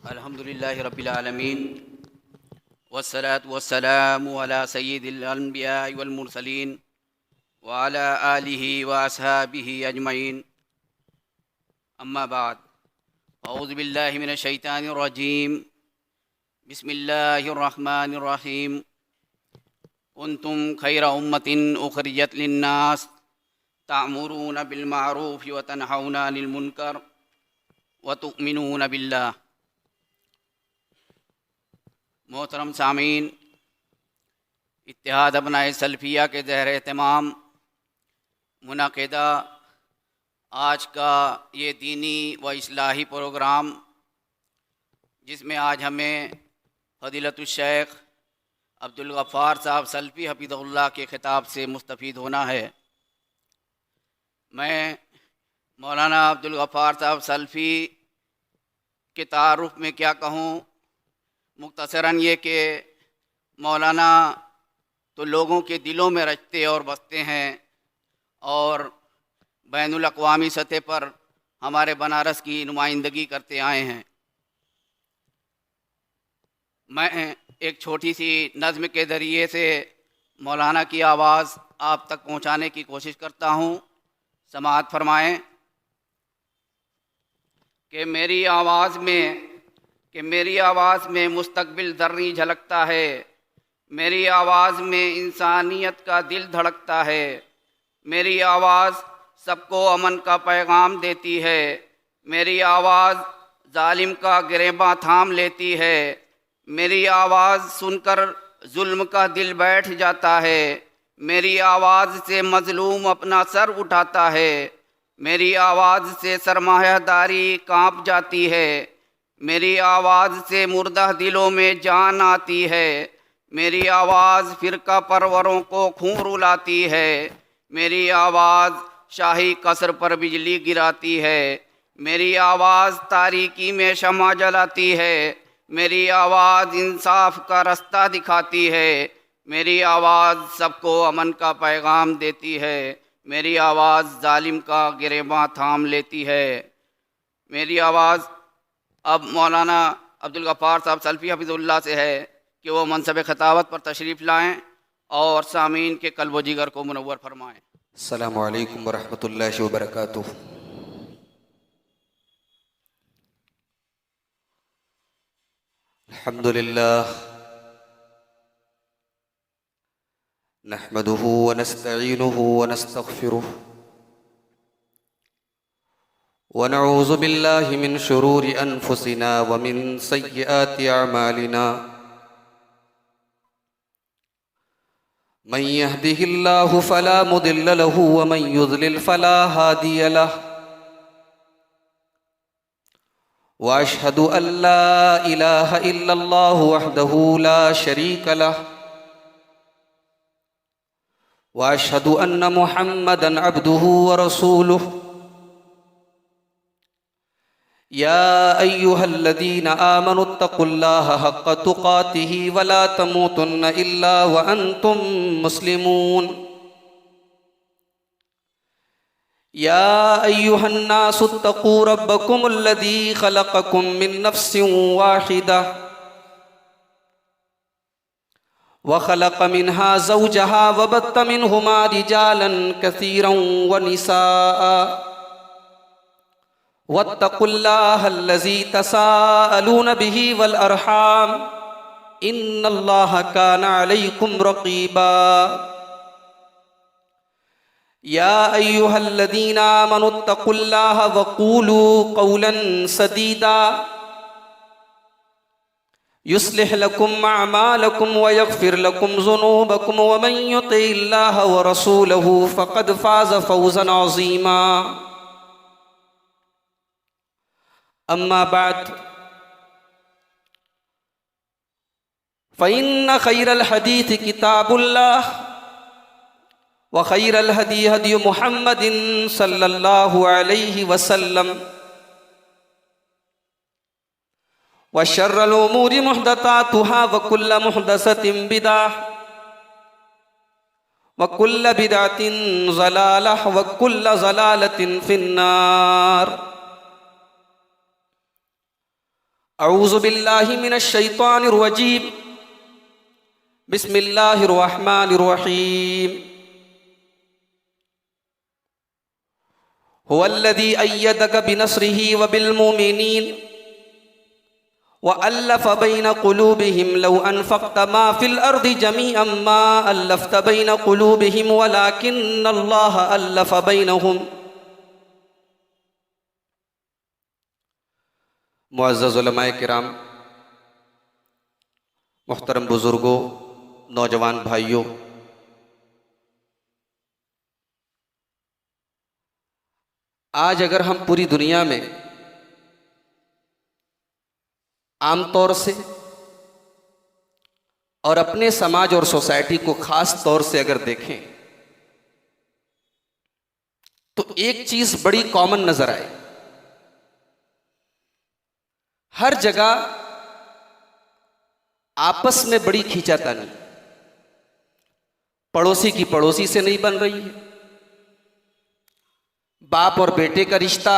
अल्हम्दुलिल्लाहि रब्बिल आलमीन वस्सलातु वस्सलामु अला सय्यिदिल अंबियाइ वल मुरसलीन व अला आलिहि व अस्हाबिहि अजमईन। अम्मा बाद, औज़ु बिल्लाहि मिनश शैतानिर रजीम। बिस्मिल्लाहिर रहमानिर रहीम। कुंतुम खैरा उम्मतिन उखरिजत लिन्नास तामुरूना बिल मारूफ व तनहौना अनिल मुनकर व तुमिनूना बिल्लाह। मोहतरम सामीन, इत्तेहाद अपनाए सल्फिया के ज़हर एहतमाम मुनाक़िदा आज का ये दीनी व इस्लाही प्रोग्राम, जिसमें आज हमें फ़ज़ीलतुश शेख अब्दुल गफ़्फ़ार साहब सल्फ़ी हफ़िज़हुल्लाह के ख़िताब से मुस्तफ़ीद होना है। मैं मौलाना अब्दुल गफ़्फ़ार साहब सल्फ़ी के तारुफ़ में क्या कहूँ, मुख्तसरन ये कि मौलाना तो लोगों के दिलों में रचते और बसते हैं और बैनुल अक़वामी सतह पर हमारे बनारस की नुमाइंदगी करते आए हैं। मैं एक छोटी सी नज़्म के ज़रिए से मौलाना की आवाज़ आप तक पहुँचाने की कोशिश करता हूँ। समाअत फरमाएँ कि मेरी आवाज़ में मुस्तक़बिल ज़र्री झलकता है, मेरी आवाज़ में इंसानियत का दिल धड़कता है, मेरी आवाज़ सबको अमन का पैगाम देती है, मेरी आवाज़ जालिम का गिरेबां थाम लेती है, मेरी आवाज़ सुनकर जुल्म का दिल बैठ जाता है, मेरी आवाज़ से मज़लूम अपना सर उठाता है, मेरी आवाज़ से सरमायादारी कांप जाती है, मेरी आवाज़ से मुर्दा दिलों में जान आती है, मेरी आवाज़ फ़िरका परवरों को खून रुलाती है, मेरी आवाज़ शाही कसर पर बिजली गिराती है, मेरी आवाज़ तारीकी में शमा जलाती है, मेरी आवाज़ इंसाफ का रास्ता दिखाती है, मेरी आवाज़ सबको अमन का पैगाम देती है, मेरी आवाज़ जालिम का गिरेबां थाम लेती है। मेरी आवाज़ अब मौलाना अब्दुल गफ़्फ़ार साहब सल्फ़ी हफ़िज़हुल्लाह से है कि वो मनसब ख़तावत पर तशरीफ़ लाएँ और सामीन के क़ल्ब व जिगर को मुनव्वर फरमाएँ। अस्सलामु अलैकुम वरहमतुल्लाहि वबरकातुहू। अल्हम्दुलिल्लाह नहमदुहु व नस्तईनुहु व नस्तग़फिरुहु व नऊज़ु बिल्लाहि मिन शुरूरि अनफुसिना व मिन सय्यिआति अअमालिना। मन यहदिहिल्लाहु फला मुदिल्ल लहु व मन युज़लिल फला हादिय लहु। व अशहदु अल्ला इलाहा इल्लल्लाहु वहदहु ला शरीक लहु व अशहदु अन्न मुहम्मदन अब्दुहु व रसूलुहु। या अय्युहल्लज़ीना आमनुत्तक़ुल्लाह हक़्क़ तुक़ातिही व ला तमूतुन्न इल्ला व अंतुम मुस्लिमून। या अय्युहन्नासुत्तक़ू रब्बकुमुल्लज़ी ख़लक़कुम मिन नफ़्सिन वाहिदा व ख़लक़ मिन्हा ज़ौजहा व बत्त मिन्हुमा रिजालन कसीरन व निसाअ वत्तक़ुल्लाहल्लज़ी तसाअलून बिही वल अरहाम इन्नल्लाहा काना अलैकुम रक़ीबा। या अय्युहल्लज़ीना आमनुत्तक़ुल्लाह व क़ूलू क़ौलन सदीदा युस्लिह लकुम अअमालकुम व यग़फ़िर लकुम ज़ुनूबकुम व मन युतिइल्लाह व रसूलहु फ़क़द फ़ाज़ फ़ौज़न अज़ीमा। अम्मा बाद, फ़इन्न ख़ैरल हदीस किताबुल्लाह व ख़ैरल हदी हदी मुहम्मदिन सल्लल्लाहु अलैहि वसल्लम व शर्रल उमूरि मुहदसातुहा व कुल्ल मुहदसतिन बिदअह व कुल्ल बिदअतिन ज़लालह व कुल्ल ज़लालतिन फ़िन्नार। अऊज़ु बिल्लाहि मिनश शैतानिर रजीम। बिस्मिल्लाहिर रहमानिर रहीम। हुवल्लज़ी अय्यदक बिनस्रिही व बिल मुमिनीन व अल्लफ़ बैन क़ुलूबिहिम लौ अनफ़क़्त मा फ़िल अर्दि जमीअन मा अल्लफ़्त बैन क़ुलूबिहिम वलाकिन्नल्लाह अल्लफ़ बैनहुम। मुअज़्ज़ज़ उलमाए किराम, मुहतरम बुज़ुर्गों, नौजवान भाइयों, आज अगर हम पूरी दुनिया में आमतौर से और अपने समाज और सोसाइटी को खास तौर से अगर देखें तो एक चीज बड़ी कॉमन नजर आए। हर जगह आपस में बड़ी खींचातानी, पड़ोसी की पड़ोसी से नहीं बन रही है, बाप और बेटे का रिश्ता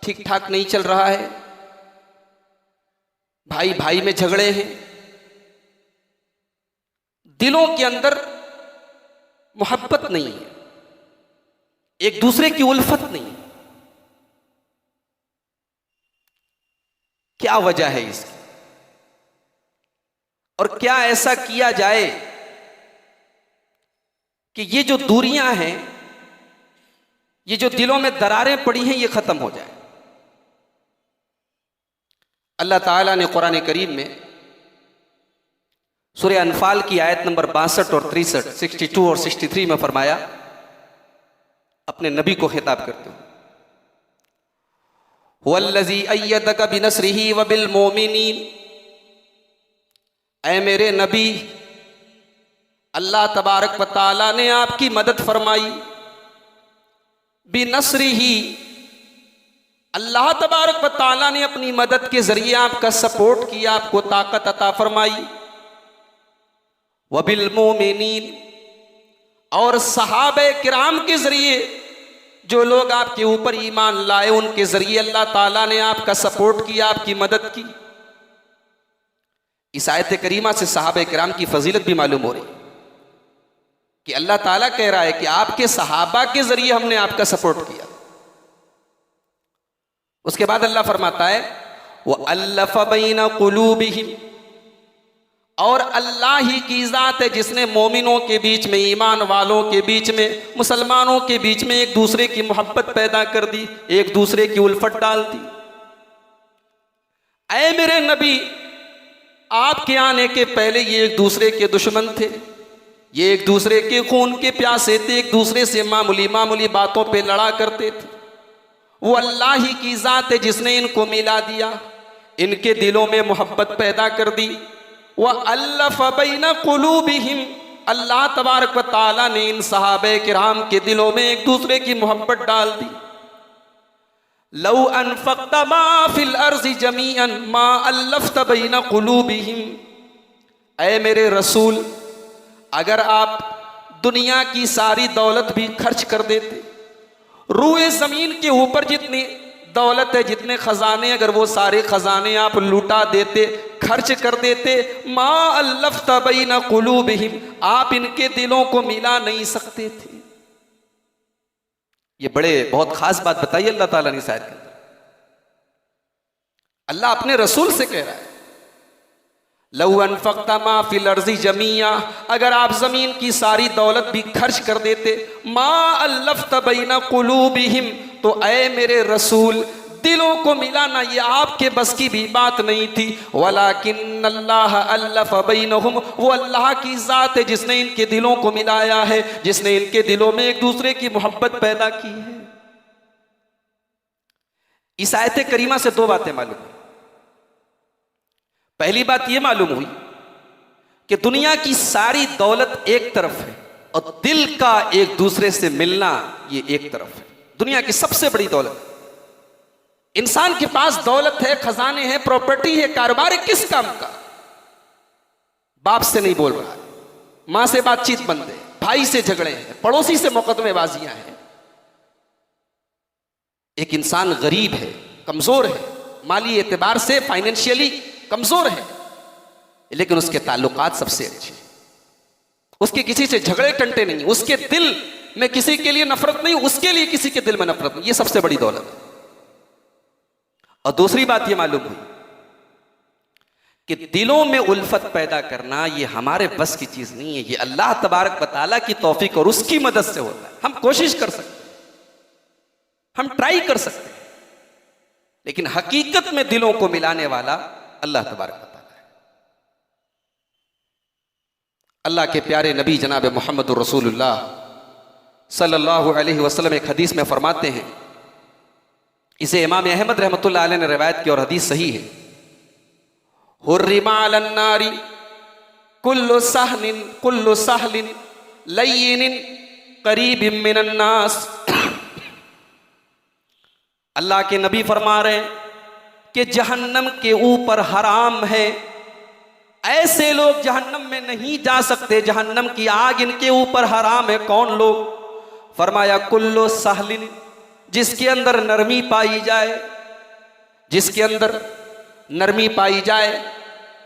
ठीक ठाक नहीं चल रहा है, भाई भाई में झगड़े हैं, दिलों के अंदर मोहब्बत नहीं है, एक दूसरे की उल्फत नहीं है। क्या वजह है इसकी और क्या ऐसा किया जाए कि ये जो दूरियां हैं, ये जो दिलों में दरारें पड़ी हैं, ये खत्म हो जाए। अल्लाह ताला ने कुरान करीम में सूरह अनफाल की आयत नंबर 62 और 63, 62 और 63 में फरमाया, अपने नबी को खिताब करते हुए, हुवल्लज़ी अय्यदक बिनस्रिही व बिल मोमिनीन। ऐ मेरे नबी, अल्लाह तबारक व तआला ने आपकी मदद फरमाई। बिनस्रिही, अल्लाह तबारक व तआला ने अपनी मदद के जरिए आपका सपोर्ट किया, आपको ताकत अता फरमाई। व बिल मोमिनीन, और सहाबे किराम के जरिए जो लोग आपके ऊपर ईमान लाए, उनके जरिए अल्लाह ताला ने आपका सपोर्ट किया, आपकी मदद की। इस आयत करीमा से सहाबे किराम की फजीलत भी मालूम हो रही कि अल्लाह ताला कह रहा है कि आपके सहाबा के जरिए हमने आपका सपोर्ट किया। उसके बाद अल्लाह फरमाता है, वह अल्लफ़ बैन क़ुलूबिहिम, और अल्लाह ही की ज़ात है जिसने मोमिनों के बीच में, ईमान वालों के बीच में, मुसलमानों के बीच में एक दूसरे की मोहब्बत पैदा कर दी, एक दूसरे की उल्फत डाल दी। ऐ मेरे नबी, आपके आने के पहले ये एक दूसरे के दुश्मन थे, ये एक दूसरे के खून के प्यासे थे, एक दूसरे से मामूली मामूली बातों पे लड़ा करते थे। वो अल्लाह ही की ज़ात है जिसने इनको मिला दिया, इनके दिलों में मोहब्बत पैदा कर दी। वह अल्लफ़ बैन क़ुलूबिहिम, अल्लाह तबारक व तआला ने इन सहाबे किराम के दिलों में एक दूसरे की मोहब्बत डाल दी। लौ अनफ़क़्त मा फ़िल अर्ज़ि जमीअन मा अल्लफ़्त बैन क़ुलूबिहिम। ऐ मेरे रसूल, अगर आप दुनिया की सारी दौलत भी खर्च कर देते, रूए ज़मीन के ऊपर जितनी दौलत है, जितने खजाने, अगर वो सारे खजाने आप लुटा देते, खर्च कर देते, मा अल्लफ़्त बैन क़ुलूबिहिम, आप इनके दिलों को मिला नहीं सकते थे। ये बड़े बहुत खास बात बताई अल्लाह ताला ने शायद के अंदर। अल्लाह अपने रसूल से कह रहा है, लौ अनफ़क़्त मा फ़िल अर्ज़ि जमीआ, अगर आप जमीन की सारी दौलत भी खर्च कर देते, मा अल्लफ़्त बैन क़ुलूबिहिम, तो ऐ मेरे रसूल, दिलों को मिलाना ये आपके बस की भी बात नहीं थी। वलाकिन्नल्लाह अल्लफ़ बैनहुम, वो अल्लाह की ज़ात है जिसने इनके दिलों को मिलाया है, जिसने इनके दिलों में एक दूसरे की मोहब्बत पैदा की है। इस आयत करीमा से दो बातें मालूम हुई। पहली बात यह मालूम हुई कि दुनिया की सारी दौलत एक तरफ है और दिल का एक दूसरे से मिलना ये एक तरफ है। दुनिया की सबसे बड़ी दौलत, इंसान के पास दौलत है, खजाने हैं, प्रॉपर्टी है, कारोबार है, किस काम का? बाप से नहीं बोल रहा है, मां से बातचीत बंद है, भाई से झगड़े हैं, पड़ोसी से मुकदमेबाजियां हैं। एक इंसान गरीब है, कमजोर है, माली एतबार से फाइनेंशियली कमजोर है, लेकिन उसके ताल्लुकात सबसे अच्छे, उसके किसी से झगड़े टंटे नहीं, उसके दिल में किसी के लिए नफरत नहीं, उसके लिए किसी के दिल में नफरत नहीं। ये सबसे बड़ी दौलत है। और दूसरी बात ये मालूम हुई कि दिलों में उल्फत पैदा करना ये हमारे बस की चीज नहीं है, ये अल्लाह तबारक व तआला की तौफीक और उसकी मदद से होता है। हम कोशिश कर सकते हैं, हम ट्राई कर सकते हैं, लेकिन हकीकत में दिलों को मिलाने वाला अल्लाह तबारक व तआला है। अल्लाह के प्यारे नबी जनाब मोहम्मद रसूलुल्लाह सल्लल्लाहु अलैहि वसल्लम एक हदीस में फरमाते हैं, इसे इमाम अहमद रहमतुल्लाह अलैह ने रिवायत की और हदीस सही है, हुर्रिमा अलन नारी कुल्लु सहलिन लय्यिनिन करीबिन मिनन नास। अल्लाह के नबी फरमा रहे हैं कि जहन्नम के ऊपर हराम है, ऐसे लोग जहन्नम में नहीं जा सकते, जहन्नम की आग इनके ऊपर हराम है। कौन लोग? फरमाया कुल्लु सहलिन, जिसके अंदर नरमी पाई जाए, जिसके अंदर नरमी पाई जाए,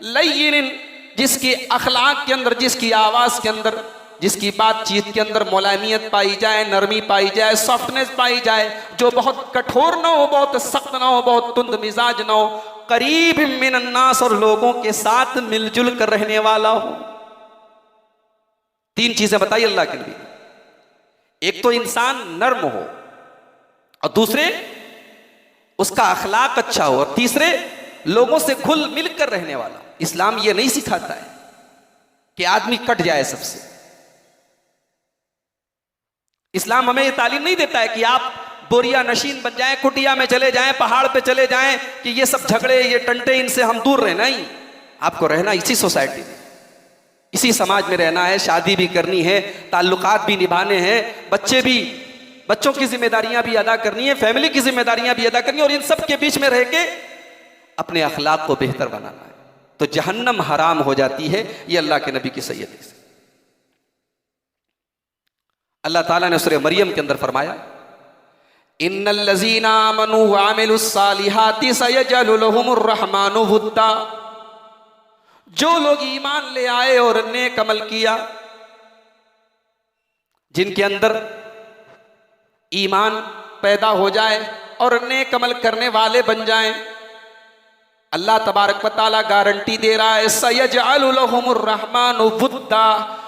लय्यिन, जिसके अखलाक के अंदर, जिसकी आवाज के अंदर, जिसकी बातचीत के अंदर मुलायमियत पाई जाए, नरमी पाई जाए, सॉफ्टनेस पाई जाए, जो बहुत कठोर ना हो, बहुत सख्त ना हो, बहुत तुंद मिजाज ना हो, करीब मिनन नास, और लोगों के साथ मिलजुल कर रहने वाला हो। तीन चीजें बताई अल्लाह के नबी। एक तो इंसान नर्म हो, और दूसरे उसका अखलाक अच्छा हो, और तीसरे लोगों से घुल मिल कर रहने वाला। इस्लाम ये नहीं सिखाता है कि आदमी कट जाए सबसे। इस्लाम हमें ये तालीम नहीं देता है कि आप बोरिया नशीन बन जाएं, कुटिया में चले जाएं, पहाड़ पे चले जाएं, कि ये सब झगड़े, ये टंटे, इनसे हम दूर रहे। नहीं, आपको रहना इसी सोसाइटी में, इसी समाज में रहना है, शादी भी करनी है, ताल्लुकात भी निभाने हैं, बच्चों की जिम्मेदारियां भी अदा करनी है, फैमिली की जिम्मेदारियां भी अदा करनी है, और इन सब के बीच में रह के अपने अखलाक को बेहतर बनाना है। तो जहन्नम हराम हो जाती है, ये अल्लाह के नबी की सैयदी से। अल्लाह ताला ने सूरह मरियम के अंदर फरमाया, इन्नल्लज़ीना आमनू व अमिलुस्सालिहाति सयजअलु लहुमुर रहमानु वुद्दा। जो लोग ईमान ले आए और नेक अमल किया, जिनके अंदर ईमान पैदा हो जाए और नेक अमल करने वाले बन जाएं, अल्लाह तबारक व तआला गारंटी दे रहा है, सयजअलु लहुमुर रहमानु वुद्दा।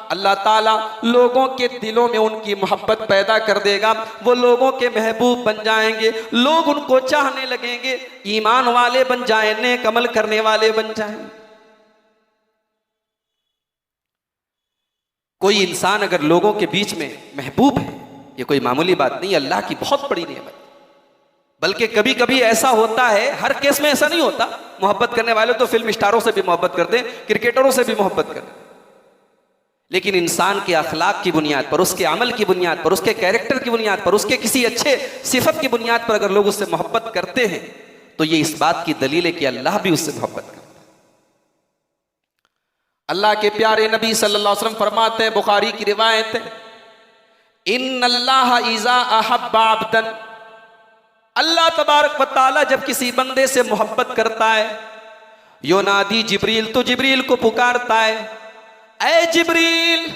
अल्लाह ताला लोगों के दिलों में उनकी मोहब्बत पैदा कर देगा, वो लोगों के महबूब बन जाएंगे, लोग उनको चाहने लगेंगे, ईमान वाले बन जाएं, नेक अमल करने वाले बन जाएं। कोई इंसान अगर लोगों के बीच में महबूब है, ये कोई मामूली बात नहीं, अल्लाह की बहुत बड़ी नेमत। बल्कि कभी कभी ऐसा होता है, हर केस में ऐसा नहीं होता, मोहब्बत करने वाले तो फिल्म स्टारों से भी मोहब्बत करते हैं, क्रिकेटरों से भी मोहब्बत करते हैं, लेकिन इंसान के अखलाक की बुनियाद पर, उसके अमल की बुनियाद पर, उसके कैरेक्टर की बुनियाद पर, उसके किसी अच्छे सिफत की बुनियाद पर अगर लोग उससे मोहब्बत करते हैं, तो ये इस बात की दलील है कि अल्लाह भी उससे मोहब्बत करता है। अल्लाह के प्यारे नबी सल्लल्लाहु अलैहि वसल्लम फरमाते हैं, बुखारी की रिवायत है, इन्नल्लाह इज़ा अहब्बा अब्दन, अल्लाह तबारक व तआला जब किसी बंदे से मोहब्बत करता है, योनादी जिब्रील, तो जिब्रील को पुकारता है, ऐ जिब्रील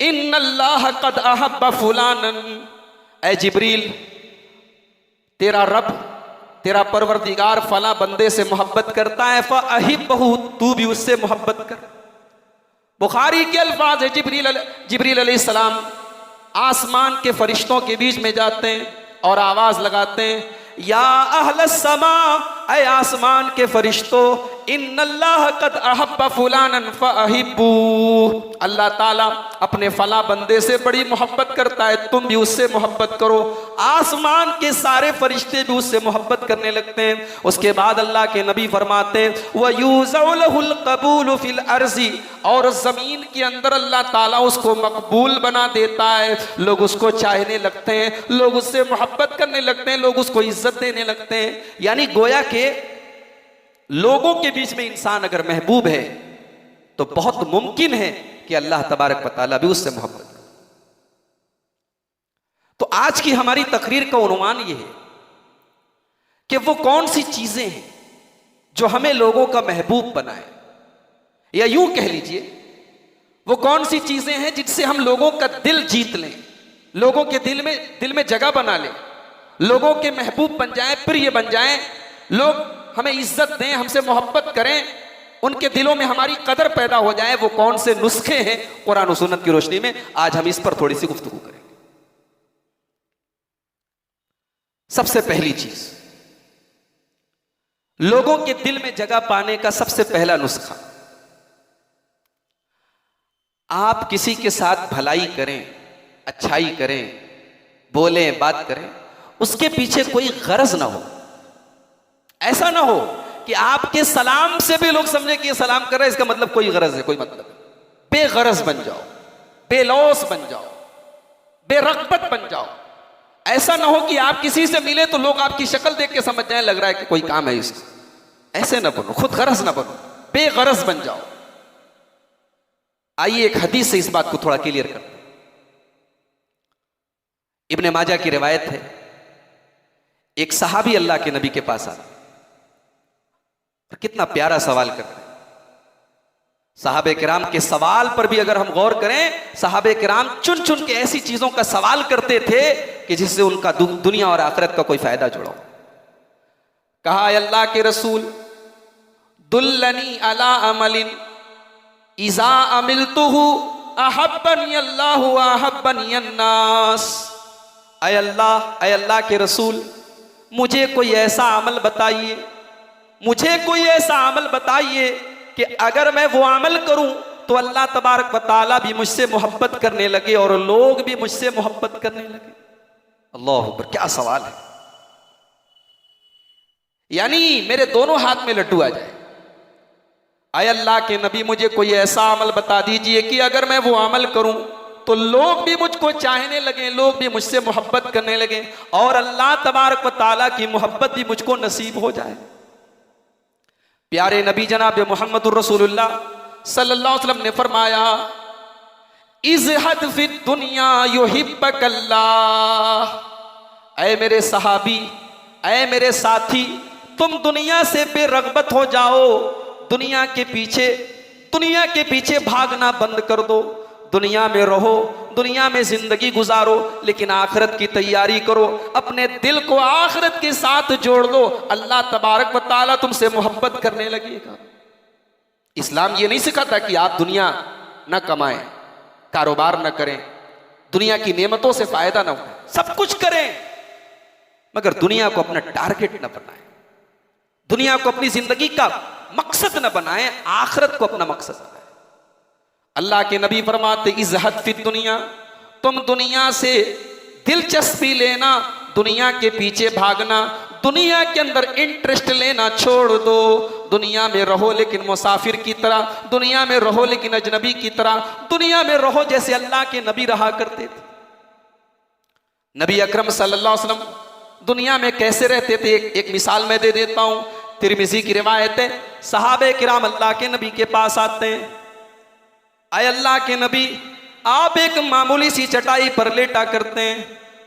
इन्नल्लाह कद अहब्बा फुलानन, ऐ जिब्रील तेरा रब, तेरा परवरदिगार फला बंदे से मोहब्बत करता है, फ़अहिब्बहु, तू भी उससे मोहब्बत कर। बुखारी के अल्फाज है, जिब्रील अलैहिस्सलाम आसमान के फरिश्तों के बीच में जाते हैं और आवाज लगाते हैं, या अहलस समा, ऐ आसमान के फरिश्तों, इन्नल्लाह कद अहब्बा फुलानन फ़अहिब्बू, अल्लाह ताला अपने फला बंदे से बड़ी मोहब्बत करता है, तुम भी उससे मोहब्बत करो। आसमान के सारे फरिश्ते भी उससे मोहब्बत करने लगते हैं। उसके बाद अल्लाह के नबी फरमाते हैं, वयूज़उ लहुल क़बूलु फ़िल अर्ज़ि, और ज़मीन के अंदर अल्लाह ताला उसको मकबूल बना देता है, लोग उसको चाहने लगते हैं, लोग उससे मोहब्बत करने लगते हैं, लोग उसको इज्जत देने लगते हैं। यानी गोया के लोगों के बीच में इंसान अगर महबूब है तो बहुत मुमकिन है कि अल्लाह तबारक व तआला भी उससे मोहब्बत करे। तो आज की हमारी तकरीर का उन्वान यह है कि वो कौन सी चीजें हैं जो हमें लोगों का महबूब बनाए, या यूं कह लीजिए वो कौन सी चीजें हैं जिनसे हम लोगों का दिल जीत लें, लोगों के दिल में जगह बना लें, लोगों के महबूब बन जाएं, प्रिय बन जाएं, लोग हमें इज्जत दें, हमसे मोहब्बत करें, उनके दिलों में हमारी कदर पैदा हो जाए। वो कौन से नुस्खे हैं कुरान और सुन्नत की रोशनी में, आज हम इस पर थोड़ी सी गुफ्तगू करेंगे। सबसे पहली चीज, लोगों के दिल में जगह पाने का सबसे पहला नुस्खा, आप किसी के साथ भलाई करें, अच्छाई करें, बोलें, बात करें, उसके पीछे कोई गरज ना हो। ऐसा ना हो कि आपके सलाम से भी लोग समझे कि ये सलाम कर रहा है, इसका मतलब कोई गरज है, कोई मतलब है। बेगरज बन जाओ, बेलौस बन जाओ, बेरगबत बन जाओ। ऐसा ना हो कि आप किसी से मिले तो लोग आपकी शक्ल देख के समझ जाए लग रहा है कि कोई काम है इसका। ऐसे ना बनो, खुद गरज ना बनो, बेगरज बन जाओ। आइए एक हदीस से इस बात को थोड़ा क्लियर करते हैं। इब्ने माजा की रिवायत है, एक सहाबी अल्लाह के नबी के पास आते, कितना प्यारा सवाल करते हैं। सहाबे किराम के सवाल पर भी अगर हम गौर करें, सहाबे किराम चुन चुन के ऐसी चीजों का सवाल करते थे कि जिससे उनका दुनिया और आखिरत का कोई फायदा जुड़ा। कहा, अल्लाह के रसूल, दुल्लनी अला अमलिन इज़ा अमिलतुहु अहब्बनी अल्लाहु व अहब्बनी अन्नास। ऐ अल्लाह के रसूल, मुझे कोई ऐसा अमल बताइए, मुझे कोई ऐसा अमल बताइए कि अगर मैं वो अमल करूं तो अल्लाह तबारक व तआला भी मुझसे मोहब्बत करने लगे और लोग भी मुझसे मोहब्बत करने लगे। अल्लाह अकबर, क्या सवाल है। यानी मेरे दोनों हाथ में लड्डू आ जाए। आय अल्लाह के नबी, मुझे कोई ऐसा अमल बता दीजिए कि अगर मैं वो अमल करूं तो लोग भी मुझको चाहने लगे, लोग भी मुझसे मोहब्बत करने लगे और अल्लाह तबारक व तआला की मोहब्बत भी मुझको नसीब हो जाए। प्यारे नबी जनाब मोहम्मदुर रसूलुल्लाह सल्लल्लाहु अलैहि वसल्लम ने फरमाया, इज़हद फिद दुनिया युहिब्बकल्लाह। ऐ मेरे सहाबी, ऐ मेरे साथी, तुम दुनिया से बेरगबत हो जाओ, दुनिया के पीछे भागना बंद कर दो। दुनिया में रहो, दुनिया में जिंदगी गुजारो, लेकिन आखिरत की तैयारी करो, अपने दिल को आखिरत के साथ जोड़ लो, अल्लाह तबारक व तआला तुमसे मोहब्बत करने लगेगा। इस्लाम ये नहीं सिखाता कि आप दुनिया न कमाएं, कारोबार न करें, दुनिया की नेमतों से फायदा न उठाएं, सब कुछ करें, मगर दुनिया को अपना टारगेट न बनाएं, दुनिया को अपनी जिंदगी का मकसद न बनाएं, आखिरत को अपना मकसद बनाएं। अल्लाह के नबी फरमाते, इज़हद फिद दुनिया, तुम दुनिया से दिलचस्पी लेना, दुनिया के पीछे भागना, दुनिया के अंदर इंटरेस्ट लेना छोड़ दो। दुनिया में रहो लेकिन मुसाफिर की तरह, दुनिया में रहो लेकिन अजनबी की तरह, दुनिया में रहो जैसे अल्लाह के नबी रहा करते थे। नबी अकरम सल्लल्लाहु अलैहि वसल्लम दुनिया में कैसे रहते थे, एक मिसाल मैं दे देता हूं। तिरमिज़ी की रिवायत है, सहाबे किराम अल्लाह के नबी के पास आते हैं। आए अल्लाह के नबी, आप एक मामूली सी चटाई पर लेटा करते हैं,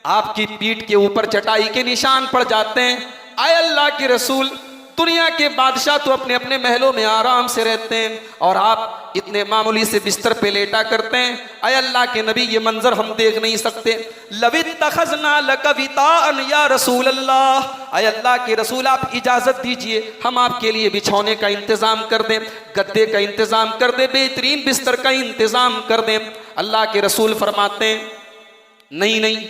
आपकी पीठ के ऊपर चटाई के निशान पड़ जाते हैं। आए अल्लाह के रसूल, दुनिया के बादशाह तो अपने अपने महलों में आराम से रहते हैं और आप इतने मामूली से बिस्तर पे लेटा करते हैं। आए अल्लाह के नबी, ये मंजर हम देख नहीं सकते। लवित्तखज़ना लक विताअन या रसूल अल्लाह, आए अल्लाह के रसूल, आप इजाजत दीजिए, हम आपके लिए बिछौने का इंतजाम कर दें, गद्दे का इंतजाम कर दें, बेहतरीन बिस्तर का इंतजाम कर दें। अल्लाह के रसूल फरमाते हैं, नहीं नहीं,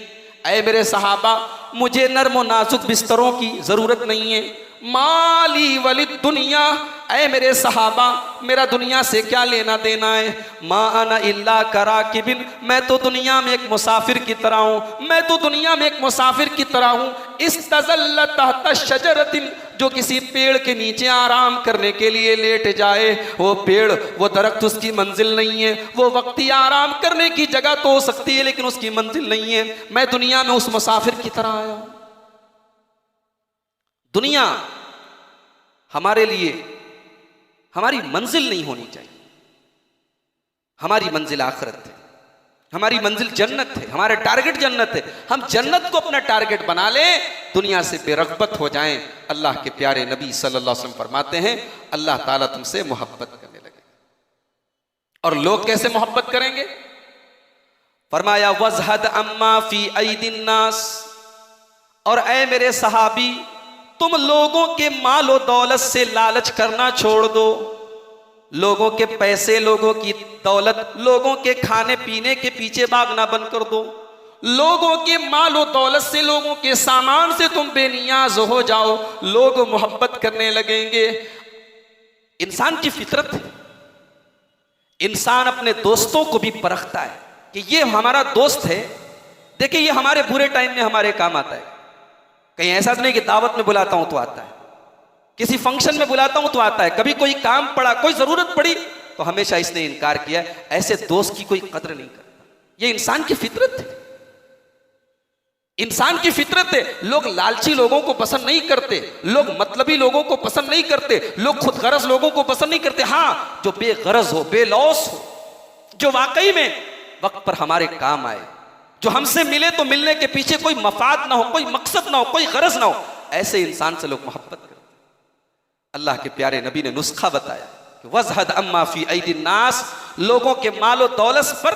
ऐ मेरे सहाबा, मुझे नर्म व नाजुक बिस्तरों की जरूरत नहीं है। माली वली दुनिया, ऐ मेरे सहाबा, मेरा दुनिया से क्या लेना देना है। मा अना इल्ला कराकिबिन, मैं तो दुनिया में एक मुसाफिर की तरह हूँ, मैं तो दुनिया में एक मुसाफिर की तरह हूँ। इस्तज़ल्ल तहत शजरतिन, जो किसी पेड़ के नीचे आराम करने के लिए लेट जाए, वो पेड़, वो दरख्त उसकी मंजिल नहीं है, वो वक्ती आराम करने की जगह तो हो सकती है लेकिन उसकी मंजिल नहीं है। मैं दुनिया में उस मुसाफिर की तरह आया हूँ। दुनिया हमारे लिए हमारी मंजिल नहीं होनी चाहिए, हमारी मंजिल आखिरत है। हमारी मंजिल जन्नत है, हमारा टारगेट जन्नत है। हम जन्नत को अपना टारगेट बना लें, दुनिया से बेरग़बत हो जाएं। अल्लाह के प्यारे नबी सल्लल्लाहु अलैहि वसल्लम फरमाते हैं, अल्लाह ताला तुमसे मोहब्बत करने लगे। और लोग कैसे मोहब्बत करेंगे? फरमाया वज़हद अम्मा फी ऐदिन नास, और ऐ मेरे सहाबी, तुम लोगों के माल और दौलत से लालच करना छोड़ दो। लोगों के पैसे, लोगों की दौलत, लोगों के खाने पीने के पीछे भागना बंद कर दो। लोगों के माल और दौलत से, लोगों के सामान से तुम बेनियाज हो जाओ, लोग मोहब्बत करने लगेंगे। इंसान की फितरत है, इंसान अपने दोस्तों को भी परखता है कि ये हमारा दोस्त है, देखिए ये हमारे बुरे टाइम में हमारे काम आता है। कहीं ऐसा तो नहीं कि दावत में बुलाता हूं तो आता है, किसी फंक्शन में बुलाता हूं तो आता है, कभी कोई काम पड़ा, कोई जरूरत पड़ी तो हमेशा इसने इनकार किया। ऐसे दोस्त की कोई कद्र नहीं करता। ये इंसान की फितरत है, इंसान की फितरत है। लोग लालची लोगों को पसंद नहीं करते, लोग मतलबी लोगों को पसंद नहीं करते, लोग खुदगरज लोगों को पसंद नहीं करते। हां, जो बेगरज हो, बेलौस हो, जो वाकई में वक्त पर हमारे काम आए, जो हमसे मिले तो मिलने के पीछे कोई मफाद ना हो, कोई मकसद ना हो, कोई गरज ना हो, ऐसे इंसान से लोग मोहब्बत करते। अल्लाह के प्यारे नबी ने नुस्खा बताया कि वज़हद अम्मा फी ऐदिन नास, लोगों के मालो दौलत पर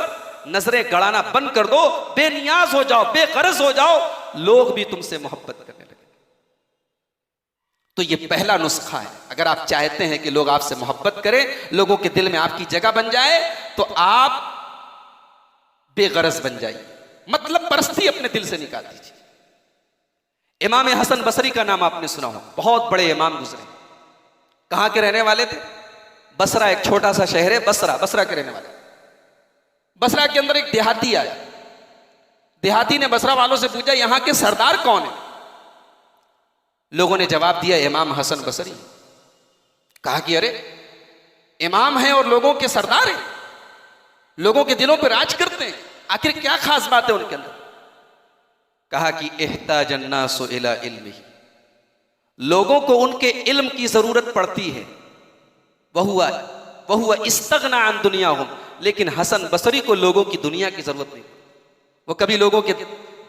नजरें गड़ाना बंद कर दो, बेनियाज हो जाओ, बेगरज हो जाओ, लोग भी तुमसे मोहब्बत करने लगे। तो ये पहला नुस्खा है। अगर आप चाहते हैं कि लोग आपसे मोहब्बत करें, लोगों के दिल में आपकी जगह बन जाए, तो आप बेगरज बन जाइए, मतलब परस्ती अपने दिल से निकाल दीजिए। इमाम हसन बसरी का नाम आपने सुना हो, बहुत बड़े इमाम गुजरे। कहां के रहने वाले थे? बसरा, एक छोटा सा शहर है बसरा, बसरा के रहने वाले। बसरा के अंदर एक देहाती आया। देहाती ने बसरा वालों से पूछा, यहां के सरदार कौन है? लोगों ने जवाब दिया, इमाम हसन बसरी। कहा कि अरे इमाम है और लोगों के सरदार हैं, लोगों के दिलों पर राज करते हैं, आखिर क्या खास बात है उनके अंदर? कहा कि इहताजन नासु इला इल्मिही, लोगों को उनके इल्म की जरूरत पड़ती है। वहुआ इस्तगना अन दुनियाहुम, लेकिन हसन बसरी को लोगों की दुनिया की जरूरत नहीं। वो कभी लोगों के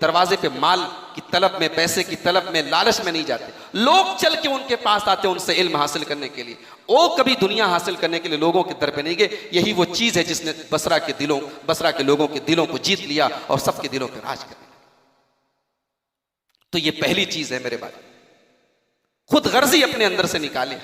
दरवाजे पे माल की तलब में, पैसे की तलब में, लालच में नहीं जाते। लोग चल के उनके पास आते उनसे इल्म हासिल करने के लिए, वो कभी दुनिया हासिल करने के लिए लोगों के दर पे नहीं गए। यही वो चीज है जिसने बसरा के लोगों के दिलों को जीत लिया और सबके दिलों पर राज करने लगा। तो ये पहली चीज है मेरे भाई, खुद गर्जी अपने अंदर से निकाले।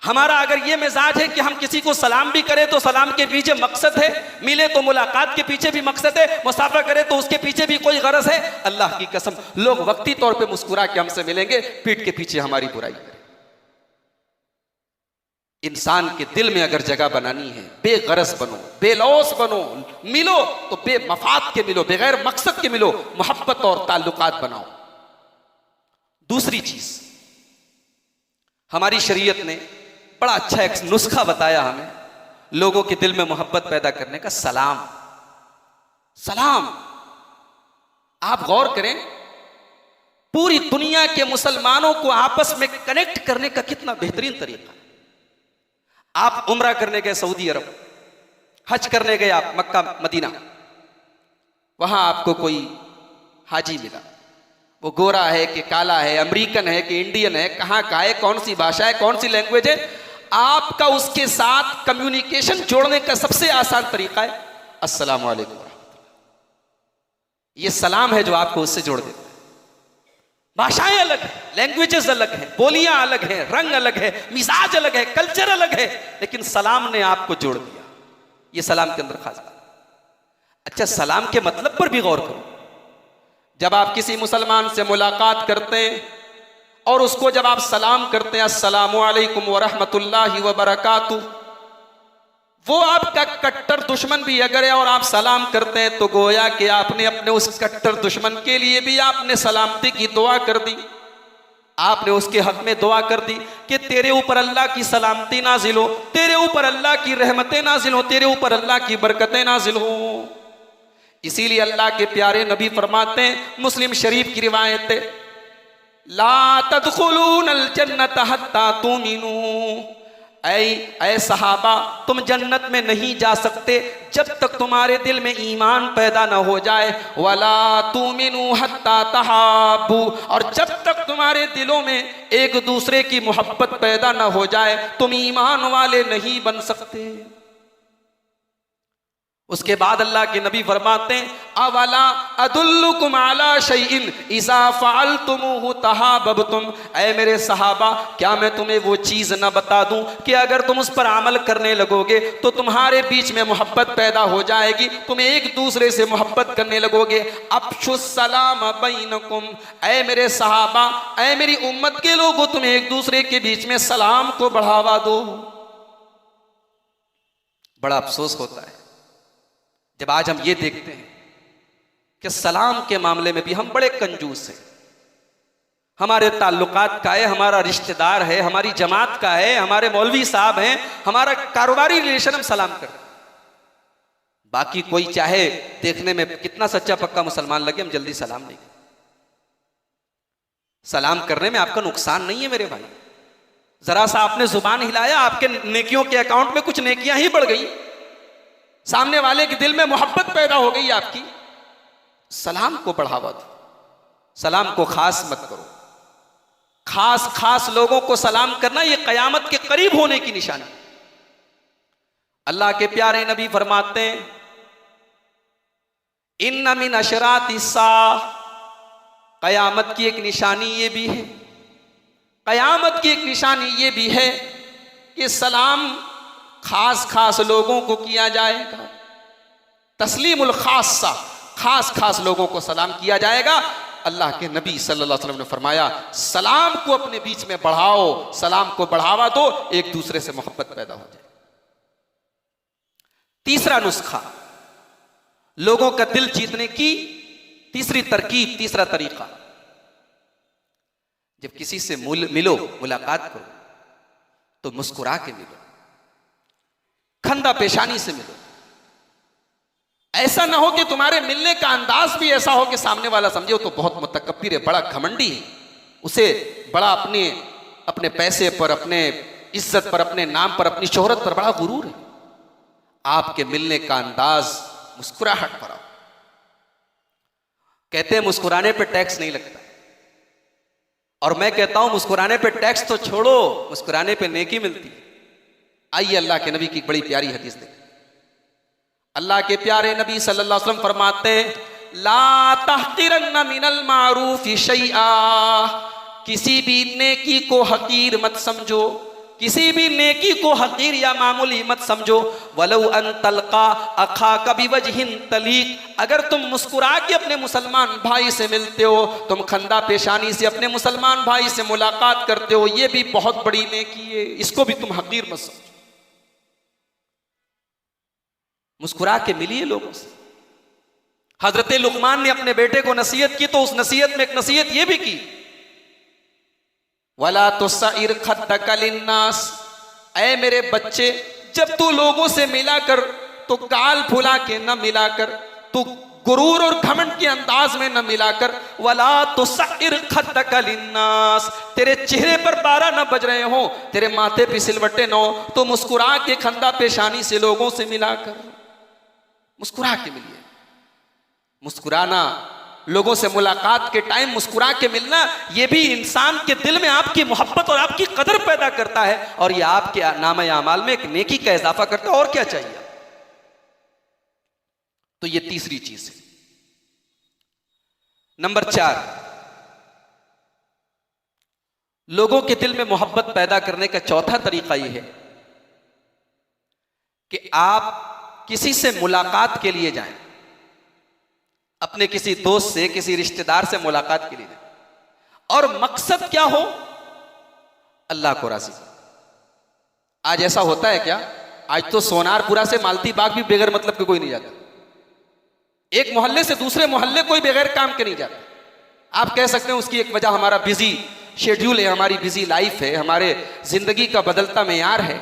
हमारा अगर ये मिजाज है कि हम किसी को सलाम भी करें तो सलाम के पीछे मकसद है, मिले तो मुलाकात के पीछे भी मकसद है, मुसाफा करें तो उसके पीछे भी कोई गरज है, अल्लाह की कसम लोग वक्ती तौर पे मुस्कुरा के हमसे मिलेंगे, पीठ के पीछे हमारी बुराई करें। इंसान के दिल में अगर जगह बनानी है, बेगरज बनो, बेलौस बनो, मिलो तो बेमफाद के मिलो, बगैर मकसद के मिलो, मोहब्बत और ताल्लुकात बनाओ। दूसरी चीज, हमारी शरीयत ने बड़ा अच्छा एक नुस्खा बताया हमें लोगों के दिल में मोहब्बत पैदा करने का। सलाम। सलाम, आप गौर करें, पूरी दुनिया के मुसलमानों को आपस में कनेक्ट करने का कितना बेहतरीन तरीका। आप उम्रा करने गए सऊदी अरब, हज करने गए आप मक्का मदीना, वहां आपको कोई हाजी मिला, वो गोरा है कि काला है, अमेरिकन है कि इंडियन है, कहां का है, कौन सी भाषा है, कौन सी लैंग्वेज है, आपका उसके साथ कम्युनिकेशन जोड़ने का सबसे आसान तरीका है अस्सलाम वालेकुम। ये सलाम है जो आपको उससे जोड़ देता है। भाषाएं अलग है, लैंग्वेजेस अलग हैं, बोलियां अलग हैं, रंग अलग है, मिजाज अलग है, कल्चर अलग है, लेकिन सलाम ने आपको जोड़ दिया। ये सलाम के अंदर खास बात। अच्छा, सलाम के मतलब पर भी गौर करो। जब आप किसी मुसलमान से मुलाकात करते हैं और उसको जब आप सलाम करते हैं, अस्सलामु अलैकुम व रहमतुल्लाहि व बरकातुहू, वो आपका कट्टर दुश्मन भी अगर है और आप सलाम करते हैं तो गोया कि आपने अपने उस कट्टर दुश्मन के लिए भी आपने सलामती की दुआ कर दी। आपने उसके हक में दुआ कर दी कि तेरे ऊपर अल्लाह की सलामती नाजिल हो, तेरे ऊपर अल्लाह की रहमतें नाजिल हो, तेरे ऊपर अल्लाह की बरकतें नाजिल हो। इसीलिए अल्लाह के प्यारे नबी फरमाते हैं, मुस्लिम शरीफ की रिवायत है, ला तदखुलूनल जन्नत हत्ता तुमिनू, ऐ सहाबा, तुम जन्नत में नहीं जा सकते जब तक तुम्हारे दिल में ईमान पैदा न हो जाए। वला तुमिनु हत्ता तहाबू, और जब तक तुम्हारे दिलों में एक दूसरे की मोहब्बत पैदा न हो जाए तुम ईमान वाले नहीं बन सकते। उसके बाद अल्लाह के नबी फरमाते हैं, अवला अदुल्लुकुम अला शैइन इज़ा फ़अलतुमूहु तहाबबतुम, ऐ मेरे सहाबा, क्या मैं तुम्हें वो चीज़ न बता दूं कि अगर तुम उस पर अमल करने लगोगे तो तुम्हारे बीच में मोहब्बत पैदा हो जाएगी, तुम एक दूसरे से मोहब्बत करने लगोगे। अफ़शुस सलाम बैनकुम, ऐ मेरे सहाबा, ऐ मेरी उम्मत के लोगों, तुम एक दूसरे के बीच में सलाम को बढ़ावा दो। बड़ा अफसोस होता है जब आज हम ये देखते हैं कि सलाम के मामले में भी हम बड़े कंजूस हैं। हमारे ताल्लुकात का है, हमारा रिश्तेदार है, हमारी जमात का है, हमारे मौलवी साहब हैं, हमारा कारोबारी रिलेशन, हम सलाम करते हैं। बाकी कोई चाहे देखने में कितना सच्चा पक्का मुसलमान लगे, हम जल्दी सलाम नहीं करते। सलाम करने में आपका नुकसान नहीं है मेरे भाई। जरा सा आपने जुबान हिलाया, आपके नेकियों के अकाउंट में कुछ नेकियां ही बढ़ गई, सामने वाले के दिल में मोहब्बत पैदा हो गई आपकी। सलाम को बढ़ावा दो, सलाम को खास मत करो। खास खास लोगों को सलाम करना यह कयामत के करीब होने की निशानी। अल्लाह के प्यारे नबी फरमाते हैं, इन्ना मिन अशराति साह, कयामत की एक निशानी ये भी है, कयामत की एक निशानी ये भी है कि सलाम खास खास लोगों को किया जाएगा। तस्लीमुल खासा, खास खास लोगों को सलाम किया जाएगा। अल्लाह के नबी सल्लल्लाहु अलैहि वसल्लम ने फरमाया, सलाम को अपने बीच में बढ़ाओ, सलाम को बढ़ावा दो, एक दूसरे से मोहब्बत पैदा हो जाए। तीसरा नुस्खा, लोगों का दिल जीतने की तीसरी तरकीब, तीसरा तरीका, जब किसी से मिलो, मुलाकात करो तो मुस्कुरा के मिलो, खंदा पेशानी से मिलो। ऐसा ना हो कि तुम्हारे मिलने का अंदाज भी ऐसा हो कि सामने वाला समझे वो तो बहुत मुतकब्बिर है, बड़ा घमंडी है, उसे बड़ा अपने पैसे पर, अपने इज्जत पर, अपने नाम पर, अपनी शोहरत पर बड़ा गुरूर है। आपके मिलने का अंदाज मुस्कुराहट पर आओ। कहते हैं मुस्कुराने पे टैक्स नहीं लगता, और मैं कहता हूं मुस्कुराने पे टैक्स तो छोड़ो, मुस्कुराने पे नेकी मिलती है। आइए अल्लाह के नबी की बड़ी प्यारी हदीस देखें। अल्लाह के प्यारे नबी सल्लल्लाहु अलैहि वसल्लम फरमाते हैं, ला तहकिरन्ना मिनल मारूफि शैआ, किसी भी नेकी को हकीर मत समझो, किसी भी नेकी को हकीर या मामूली मत समझो। वलौ अन तलका अखाका बिवजहिन तलीक, अगर तुम मुस्कुरा के अपने मुसलमान भाई से मिलते हो, तुम खंदा पेशानी से अपने मुसलमान भाई से मुलाकात करते हो, ये भी बहुत बड़ी नेकी है, इसको भी तुम हकीर मत समझो। मुस्कुरा के मिलिए लोगों से। हजरत लुकमान ने अपने बेटे को नसीहत की तो उस नसीहत में एक नसीहत यह भी की, वला तुस्साइर खद्दका लिन्नास, ऐ मेरे बच्चे, जब तू लोगों से मिला कर तो गाल फुला के न मिला कर, तू गुरूर और घमंड के अंदाज में न मिलाकर, वला तुस्साइर खद्दका लिन्नास, तेरे चेहरे पर 12 न बज रहे हो, तेरे माथे पे सिलवट्टे न हो, तो मुस्कुरा के खंदा पेशानी से लोगों से मिलाकर, मुस्कुरा के मिलिए। मुस्कुराना, लोगों से मुलाकात के टाइम मुस्कुरा के मिलना, यह भी इंसान के दिल में आपकी मोहब्बत और आपकी कदर पैदा करता है, और यह आपके नामे आमाल में एक नेकी का इजाफा करता है। और क्या चाहिए? तो यह तीसरी चीज है। नंबर 4, लोगों के दिल में मोहब्बत पैदा करने का चौथा तरीका यह है कि आप किसी से मुलाकात के लिए जाएं, अपने किसी दोस्त से, किसी रिश्तेदार से मुलाकात के लिए जाएं, और मकसद क्या हो? अल्लाह को राजी। आज ऐसा होता है क्या? आज तो सोनारपुरा से मालती बाग भी बगैर मतलब के कोई नहीं जाता, एक मोहल्ले से दूसरे मोहल्ले कोई बगैर काम के नहीं जाता। आप कह सकते हैं उसकी एक वजह हमारा बिजी शेड्यूल है, हमारी बिजी लाइफ है, हमारे जिंदगी का बदलता मेयार है।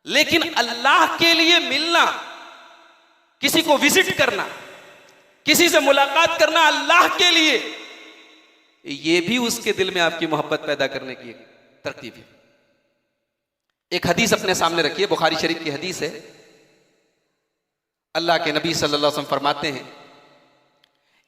लेकिन अल्लाह के लिए मिलना, किसी को विजिट करना, किसी से मुलाकात करना अल्लाह के लिए, यह भी उसके दिल में आपकी मोहब्बत पैदा करने की एक तरकीब है। एक हदीस अपने सामने रखिए, बुखारी शरीफ की हदीस है। अल्लाह के नबी सल्लल्लाहु अलैहि वसल्लम फरमाते हैं,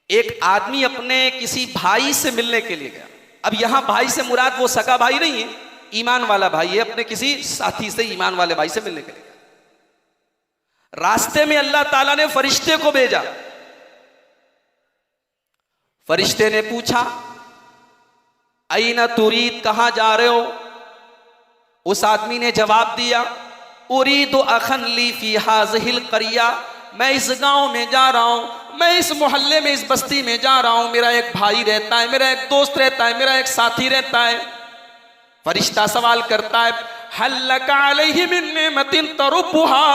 एक आदमी अपने किसी भाई से मिलने के लिए गया। अब यहां भाई से मुराद वो सगा भाई नहीं है, ईमान वाला भाई है, अपने किसी साथी से, ईमान वाले भाई से मिलने के लिए गया। रास्ते में अल्लाह ताला ने फरिश्ते को भेजा। फरिश्ते ने पूछा, अईना तुरीद, कहां जा रहे हो? उस आदमी ने जवाब दिया, उरीदु अखन ली फी हाज़िहिल क़रिया, मैं इस गांव में जा रहा हूं, मैं इस मोहल्ले में, इस बस्ती में जा रहा हूं, मेरा एक भाई रहता है, मेरा एक दोस्त रहता है, मेरा एक साथी रहता है। फरिश्ता सवाल करता है, हल लका अलैहि मिन निअमतिन तरुबुहा,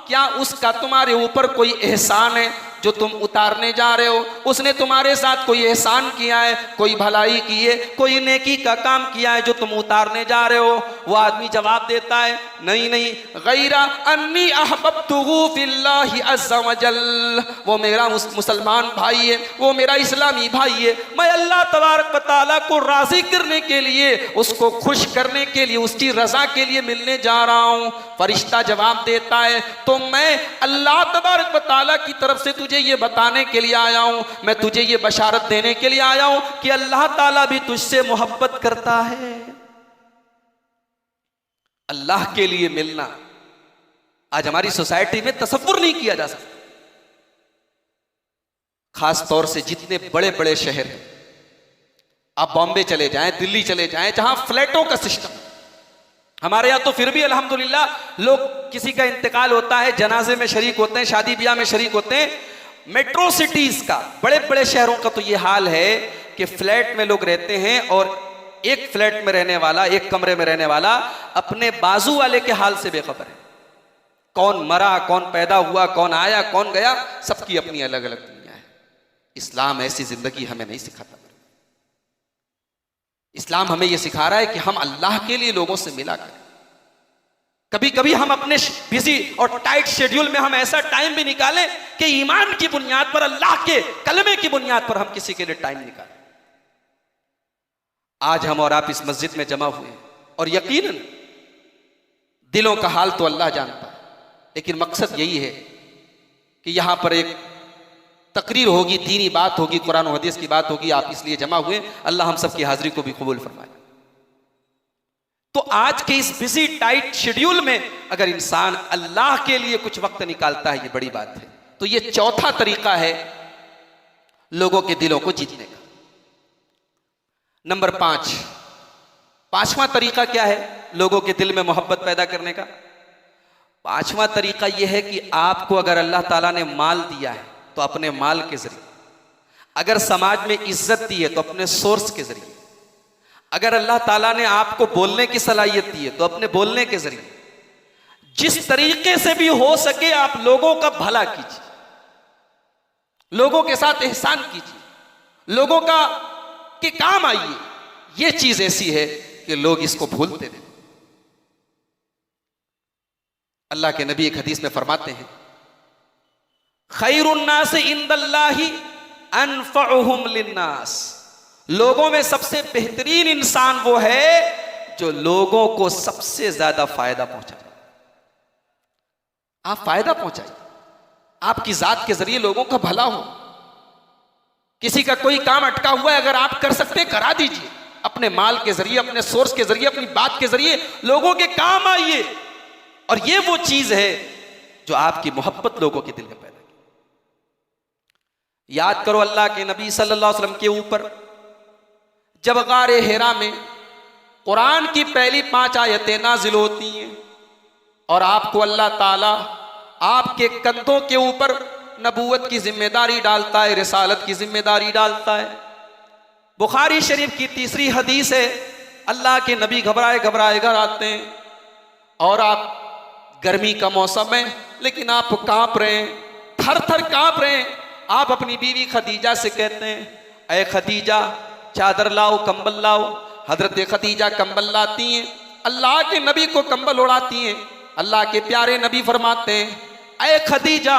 क्या उसका तुम्हारे ऊपर कोई एहसान है जो तुम उतारने जा रहे हो? उसने तुम्हारे साथ कोई एहसान किया है, कोई भलाई की है, कोई नेकी का काम किया है जो तुम उतारने जा रहे हो? वो आदमी जवाब देता है, नहीं नहीं, गैरा अन्नी अहबब्तुहु फिल्लाहि अज़्ज़ा वजल, वो मेरा मुसलमान भाई है, वो मेरा इस्लामी भाई है, मैं अल्लाह तबारक व तआला को राज़ी करने के लिए, उसको खुश करने के लिए, उसकी रज़ा के लिए मिलने जा रहा हूँ। फरिश्ता जवाब देता है, तो मैं अल्लाह तबारक व तआला की तरफ से तुझे ये बताने के लिए आया हूं, मैं तुझे ये बशारत देने के लिए आया हूं कि अल्लाह ताला भी तुझसे मोहब्बत करता है। अल्लाह के लिए मिलना आज हमारी सोसाइटी में तसव्वुर नहीं किया जा सकता। खास तौर से जितने बड़े बड़े शहर हैं, आप बॉम्बे चले जाएं, दिल्ली चले जाएं, जहां फ्लैटों का सिस्टम, हमारे यहाँ तो फिर भी अल्हम्दुलिल्लाह लोग, किसी का इंतकाल होता है, जनाजे में शरीक होते हैं, शादी ब्याह में शरीक होते हैं। मेट्रो सिटीज का, बड़े बड़े शहरों का तो ये हाल है कि फ्लैट में लोग रहते हैं और एक फ्लैट में रहने वाला, एक कमरे में रहने वाला अपने बाजू वाले के हाल से बेखबर है। कौन मरा, कौन पैदा हुआ, कौन आया, कौन गया, सबकी अपनी अलग अलग दुनिया है। इस्लाम ऐसी जिंदगी हमें नहीं सिखाता। इस्लाम हमें यह सिखा रहा है कि हम अल्लाह के लिए लोगों से मिला करें। कभी कभी हम अपने बिजी और टाइट शेड्यूल में हम ऐसा टाइम भी निकालें कि ईमान की बुनियाद पर, अल्लाह के कलमे की बुनियाद पर हम किसी के लिए टाइम निकालें। आज हम और आप इस मस्जिद में जमा हुए हैं और यकीनन दिलों का हाल तो अल्लाह जानता है, लेकिन मकसद यही है कि यहां पर एक तकरीर होगी, दीनी बात होगी, कुरान और हदीस की बात होगी, आप इसलिए जमा हुए। अल्लाह हम सबकी हाजिरी को भी कबूल फरमाए। तो आज के इस बिजी टाइट शेड्यूल में अगर इंसान अल्लाह के लिए कुछ वक्त निकालता है, ये बड़ी बात है। तो ये चौथा तरीका है लोगों के दिलों को जीतने का। नंबर 5, पांचवा तरीका क्या है लोगों के दिल में मोहब्बत पैदा करने का? पांचवा तरीका यह है कि आपको अगर अल्लाह ताला ने माल दिया है तो अपने माल के जरिए, अगर समाज में इज्जत दी है तो अपने सोर्स के जरिए, अगर अल्लाह ताला ने आपको बोलने की सलाहियत दी है तो अपने बोलने के जरिए, जिस तरीके से भी हो सके आप लोगों का भला कीजिए, लोगों के साथ एहसान कीजिए, लोगों का के काम आइए। यह चीज ऐसी है कि लोग इसको भूलते हैं। अल्लाह के नबी एक हदीस में फरमाते हैं, खैरुन्नास इंदल्लाहि अनफअहुम लिन्नास, लोगों में सबसे बेहतरीन इंसान वो है जो लोगों को सबसे ज्यादा फायदा पहुंचाए। आप फायदा पहुंचाइए, आपकी जात के जरिए लोगों का भला हो। किसी का कोई काम अटका हुआ है, अगर आप कर सकते हैं करा दीजिए, अपने माल के जरिए, अपने सोर्स के जरिए, अपनी बात के जरिए लोगों के काम आइए। और ये वो चीज है जो आपकी मोहब्बत लोगों के दिल में पैदा की। याद करो अल्लाह के नबी सल्लल्लाहु अलैहि वसल्लम के ऊपर जब गारे हिरा में कुरान की पहली 5 आयतें नाजिल होती हैं और आपको अल्लाह ताला आपके कंधों के ऊपर नबूवत की जिम्मेदारी डालता है, रिसालत की जिम्मेदारी डालता है। बुखारी शरीफ की 3री हदीस है, अल्लाह के नबी घबराए घबराए घर आते हैं और आप, गर्मी का मौसम है लेकिन आप कांप रहे हैं, थर थर कांप रहे हैं। आप अपनी बीवी खदीजा से कहते हैं, ऐ खदीजा चादर लाओ, कंबल लाओ। हजरत खदीजा कंबल लाती हैं, अल्लाह के नबी को कंबल उड़ाती हैं। अल्लाह के प्यारे नबी फरमाते हैं, ऐ खदीजा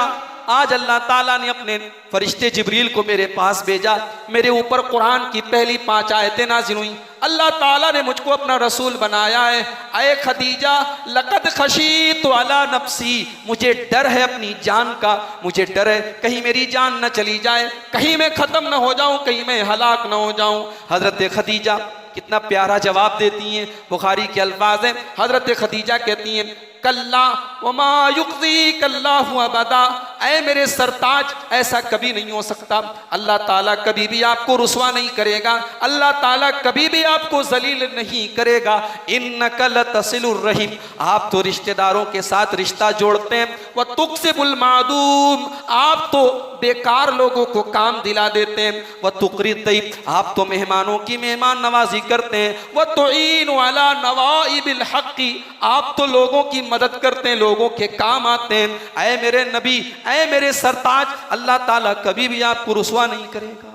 आज अल्लाह ताला ने अपने फरिश्ते जिब्रील को मेरे पास भेजा, मेरे ऊपर कुरान की पहली 5 आयतें नाज़िल हुई। अल्लाह ताला ने मुझको अपना रसूल बनाया है। अय खदीजा लक़द खशीतु अला नफ्सी, मुझे डर है अपनी जान का, मुझे डर है कहीं मेरी जान न चली जाए, कहीं मैं ख़त्म न हो जाऊं, कहीं मैं हलाक न हो जाऊं। हज़रत खदीजा कितना प्यारा जवाब देती हैं। बुखारी के अल्फाज हैं, हज़रत खदीजा कहती हैं कल्ला वमा युक्ज़ी कल्लाहु अबदा, ऐ मेरे सरताज ऐसा कभी नहीं हो सकता। अल्लाह ताला कभी भी आपको रुसवा नहीं करेगा, अल्लाह ताला कभी भी आपको जलील नहीं करेगा। इन्नका लतसिलुर रहीम, आप तो रिश्तेदारों के साथ रिश्ता जोड़ते हैं। व तुक्सिबुल मादूम, आप तो बेकार लोगों को काम दिला देते हैं। व तुक़रिद दैफ, आप तो मेहमानों की मेहमान नवाजी करते हैं। व तुईनु अला नवाइबिल हक़्क़ि, आप तो लोगों की मदद करते हैं, लोगों के काम आते हैं। ऐ मेरे नबी, ऐ मेरे सरताज, अल्लाह ताला कभी भी आपको रुसवा नहीं करेगा,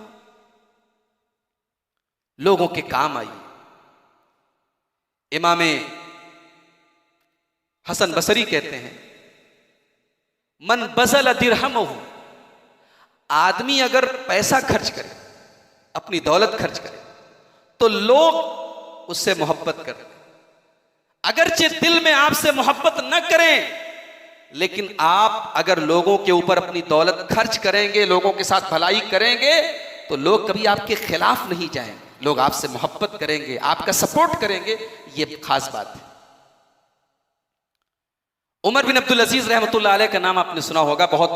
लोगों के काम आइए। इमाम हसन बसरी कहते हैं मन बज़ल दिरहमहु, आदमी अगर पैसा खर्च करे, अपनी दौलत खर्च करे, तो लोग उससे मोहब्बत करते हैं। अगरचे दिल में आपसे मोहब्बत न करें, लेकिन आप अगर लोगों के ऊपर अपनी दौलत खर्च करेंगे, लोगों के साथ भलाई करेंगे, तो लोग कभी आपके खिलाफ नहीं जाएंगे, लोग आपसे मोहब्बत करेंगे, आपका सपोर्ट करेंगे। ये खास बात है। उमर बिन अब्दुल अजीज रहमतुल्लाह अलैह का नाम आपने सुना होगा, बहुत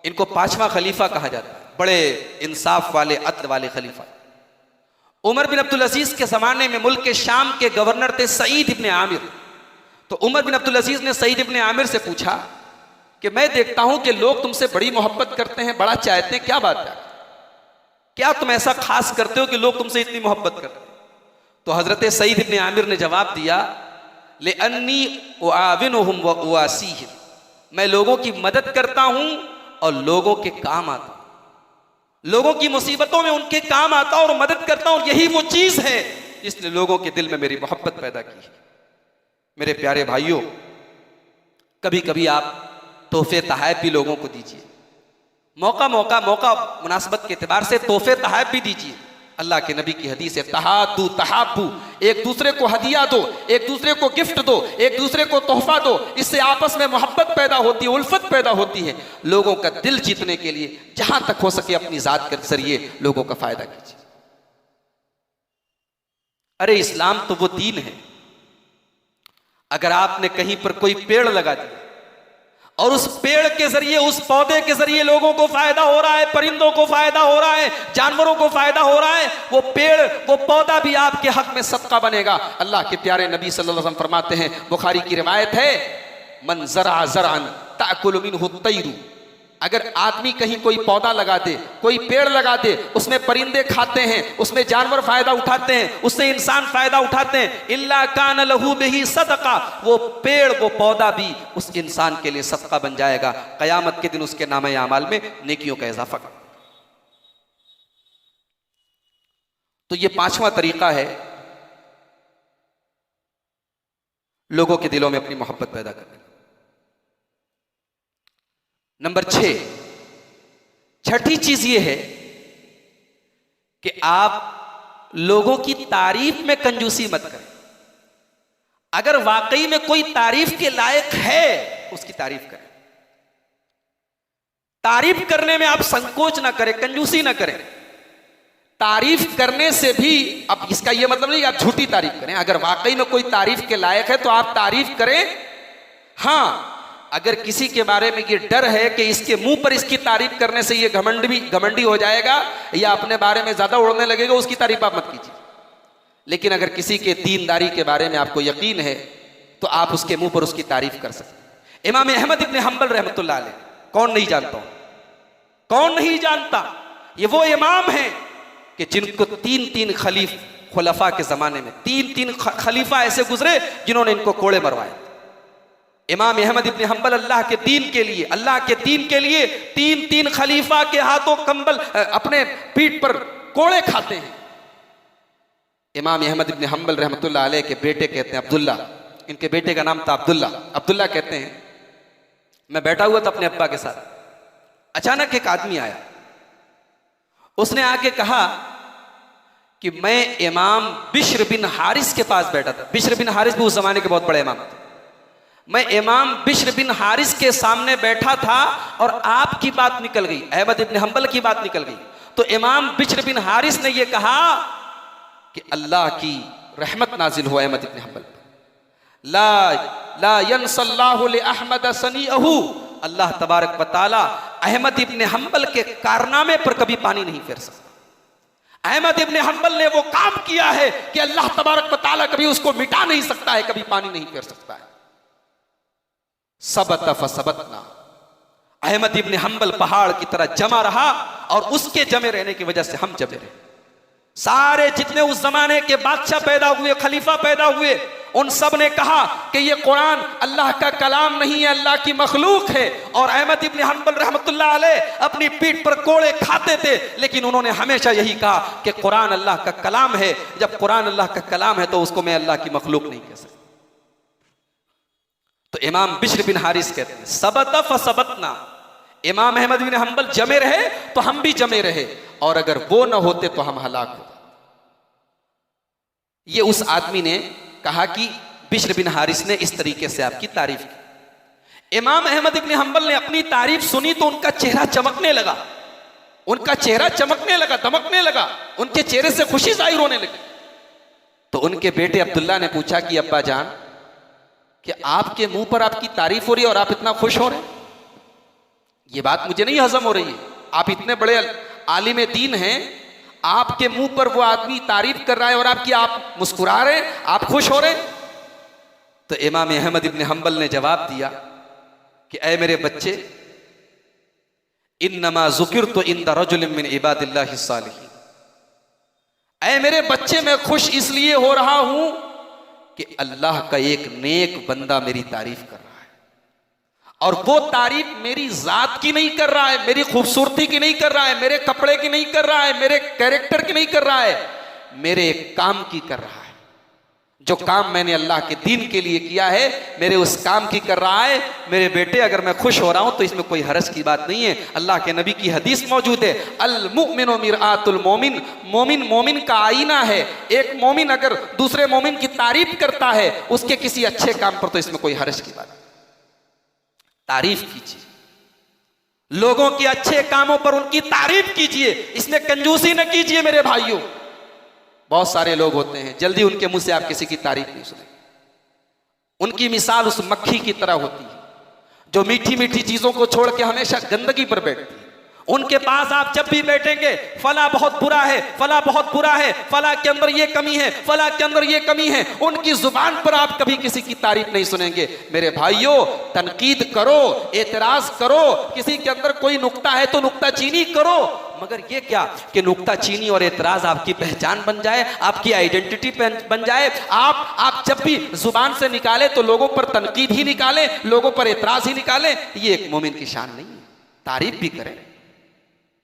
इनको 5वां खलीफा कहा जाता है, बड़े इंसाफ वाले, अदल वाले खलीफा। उमर बिन अब्दुल अजीज के ज़माने में मुल्क के शाम के गवर्नर थे सईद इब्ने आमिर। तो उमर बिन अब्दुल अजीज ने सईद इब्ने आमिर से पूछा कि मैं देखता हूं कि लोग तुमसे बड़ी मोहब्बत करते हैं, बड़ा चाहते हैं, क्या बात है, क्या तुम ऐसा खास करते हो कि लोग तुमसे इतनी मोहब्बत करते हैं? तो हजरत सईद इब्ने आमिर ने जवाब दिया ले अन्नी उआविनुहुम व उआसीहिम, मैं लोगों की मदद करता हूं और लोगों के काम आता हूं, लोगों की मुसीबतों में उनके काम आता हूं और मदद करता हूं। यही वो चीज है जिसने लोगों के दिल में मेरी मोहब्बत पैदा की है। मेरे प्यारे भाइयों, कभी कभी आप तोहफे तहायफ भी लोगों को दीजिए, मौका मुनासबत के एतबार से तोहफे तहायफ भी दीजिए। अल्लाह के नबी की हदीस है तहादू तहाबू, एक दूसरे को हदिया दो, एक दूसरे को गिफ्ट दो, एक दूसरे को तोहफा दो, इससे आपस में मोहब्बत पैदा होती है, उल्फत पैदा होती है। लोगों का दिल जीतने के लिए जहां तक हो सके अपनी जात के जरिए लोगों का फायदा कीजिए। अरे इस्लाम तो वो दीन है, अगर आपने कहीं पर कोई पेड़ लगा दिया और उस पेड़ के जरिए, उस पौधे के जरिए लोगों को फायदा हो रहा है, परिंदों को फायदा हो रहा है, जानवरों को फायदा हो रहा है, वो पेड़, वो पौधा भी आपके हक में सदका बनेगा। अल्लाह के प्यारे नबी सल्लल्लाहु अलैहि वसल्लम फरमाते हैं, बुखारी की रिवायत है, मन ज़रा ज़रअन ताकुलु मिन्हु तैरू, अगर आदमी कहीं कोई पौधा लगा दे, कोई पेड़ लगा दे, उसमें परिंदे खाते हैं, उसमें जानवर फायदा उठाते हैं, उससे इंसान फायदा उठाते हैं, इल्ला कान लहू बिही सदका, वो पेड़, वो पौधा भी उस इंसान के लिए सदका बन जाएगा। कयामत के दिन उसके नामे आमाल में नेकियों का इजाफा कर। तो ये 5वां तरीका है लोगों के दिलों में अपनी मोहब्बत पैदा करने का। नंबर 6, छठी चीज यह है कि आप लोगों की तारीफ में कंजूसी मत करें। अगर वाकई में कोई तारीफ के लायक है, उसकी तारीफ करें। तारीफ करने में आप संकोच ना करें, कंजूसी ना करें। तारीफ करने से भी, अब इसका यह मतलब नहीं कि आप झूठी तारीफ करें। अगर वाकई में कोई तारीफ के लायक है तो आप तारीफ करें। हां, अगर किसी के बारे में ये डर है कि इसके मुंह पर इसकी तारीफ करने से ये घमंडी हो जाएगा या अपने बारे में ज्यादा उड़ने लगेगा, उसकी तारीफ आप मत कीजिए। लेकिन अगर किसी के दीनदारी के बारे में आपको यकीन है तो आप उसके मुंह पर उसकी तारीफ कर सकते। इमाम अहमद इब्ने हंबल रहमतुल्लाह अलैह, कौन नहीं जानता, कौन नहीं जानता, ये वो इमाम है कि जिनको 3 खुलफा के जमाने में 3 खलीफा ऐसे गुजरे जिन्होंने इनको कोड़े मरवाए। इमाम अहमद इब्ने हंबल अल्लाह के दीन के लिए, अल्लाह के दीन के लिए 3 खलीफा के हाथों कंबल, अपने पीठ पर कोड़े खाते हैं। इमाम अहमद इब्ने हंबल रहमतुल्लाह अलैह के बेटे कहते हैं अब्दुल्ला, इनके बेटे का नाम था अब्दुल्ला। अब्दुल्ला कहते हैं मैं बैठा हुआ था अपने अब्बा के साथ, अचानक एक आदमी आया, उसने आके कहा कि मैं इमाम बिश्र बिन हारिस के पास बैठा था। बिश्र बिन हारिस भी उस जमाने के बहुत बड़े इमाम थे। मैं इमाम बिश्र बिन हारिस के सामने बैठा था और आपकी बात निकल गई, अहमद इब्न हंबल की बात निकल गई। तो इमाम बिश्र बिन हारिस ने यह कहा कि अल्लाह की रहमत नाजिल हो अहमद इब्न हंबल पर। ला यनसल्लाहु li अहमद सनीअहू, अल्लाह तबारक व तआला अहमद इब्न हंबल के कारनामे पर कभी पानी नहीं फेर सकता। अहमद इब्न हंबल ने वो काम किया है कि अल्लाह तबारक व तआला कभी उसको मिटा नहीं सकता है, कभी पानी नहीं फेर सकता है। सबत फसबतना, अहमद इब्न हंबल पहाड़ की तरह जमा रहा और उसके जमे रहने की वजह से हम जमे रहे। सारे जितने उस जमाने के बादशाह पैदा हुए, खलीफा पैदा हुए, उन सब ने कहा कि ये कुरान अल्लाह का कलाम नहीं है, अल्लाह की मखलूक है। और अहमद इब्न हंबल रहमतुल्लाह अलैह अपनी पीठ पर कोड़े खाते थे, लेकिन उन्होंने हमेशा यही कहा कि कुरान अल्लाह का कलाम है। जब कुरान अल्लाह का कलाम है तो उसको मैं अल्लाह की मखलूक नहीं कह सकता। तो इमाम बिश्र बिन हारिस कहते हैं सबत फसबतना, इमाम अहमद बिन हंबल जमे रहे तो हम भी जमे रहे, और अगर वो न होते तो हम हलाक हो। ये उस आदमी ने कहा कि बिश्र बिन हारिस ने इस तरीके से आपकी तारीफ की। इमाम अहमद इब्न हंबल ने अपनी तारीफ सुनी तो उनका चेहरा चमकने लगा, उनका चेहरा चमकने लगा, दमकने लगा, उनके चेहरे से खुशी जाहिर होने लगी। तो उनके बेटे अब्दुल्ला ने पूछा कि अब्बा जान, कि आपके मुंह पर आपकी तारीफ हो रही है और आप इतना खुश हो रहे हैं, ये बात मुझे नहीं हजम हो रही है। आप इतने बड़े आलिम दीन हैं, आपके मुंह पर वो आदमी तारीफ कर रहा है और आप मुस्कुरा रहे हैं, आप खुश हो रहे हैं। तो इमाम अहमद इब्न हंबल ने जवाब दिया कि ऐ मेरे बच्चे, इन्नमा ज़ुकिरतु इंद रजुलिन मिन इबादिल्लाहि सालिहीन, ऐ मेरे बच्चे मैं खुश इसलिए हो रहा हूं कि अल्लाह का एक नेक बंदा मेरी तारीफ कर रहा है, और वो तारीफ मेरी जात की नहीं कर रहा है, मेरी खूबसूरती की नहीं कर रहा है, मेरे कपड़े की नहीं कर रहा है, मेरे कैरेक्टर की नहीं कर रहा है, मेरे काम की कर रहा है। जो काम मैंने अल्लाह के दीन के लिए किया है, मेरे उस काम की कर रहा है। मेरे बेटे अगर मैं खुश हो रहा हूं तो इसमें कोई हरज की बात नहीं है। अल्लाह के नबी की हदीस मौजूद है, अल मुमिनु मिरआतुल मोमिन, मोमिन मोमिन का आईना है। एक मोमिन अगर दूसरे मोमिन की तारीफ करता है उसके किसी अच्छे काम पर, तो इसमें कोई हरज की बात नहीं। तारीफ कीजिए, लोगों के अच्छे कामों पर उनकी तारीफ कीजिए, इसमें कंजूसी न कीजिए मेरे भाइयों। बहुत सारे लोग होते हैं जल्दी उनके मुंह से आप किसी की तारीफ नहीं सुनेंगे। उनकी मिसाल उस मक्खी की तरह होती है जो मीठी मीठी चीजों को छोड़ के हमेशा गंदगी पर बैठती है। उनके पास आप जब भी बैठेंगे, फला बहुत बुरा है, फला बहुत बुरा है, फला के अंदर ये कमी है, फला के अंदर ये कमी है, उनकी जुबान पर आप कभी किसी की तारीफ नहीं सुनेंगे। मेरे भाइयों, तनकीद करो, एतराज करो, किसी के अंदर कोई नुक्ता है तो नुक्ता चीनी करो, मगर ये क्या कि नुक्ता चीनी और एतराज आपकी पहचान बन जाए, आपकी आइडेंटिटी बन जाए। आप जब भी जुबान से निकाले तो लोगों पर तनकीद ही निकाले, लोगों पर एतराज ही निकाले, ये एक मोमिन की शान नहीं है। तारीफ भी करें,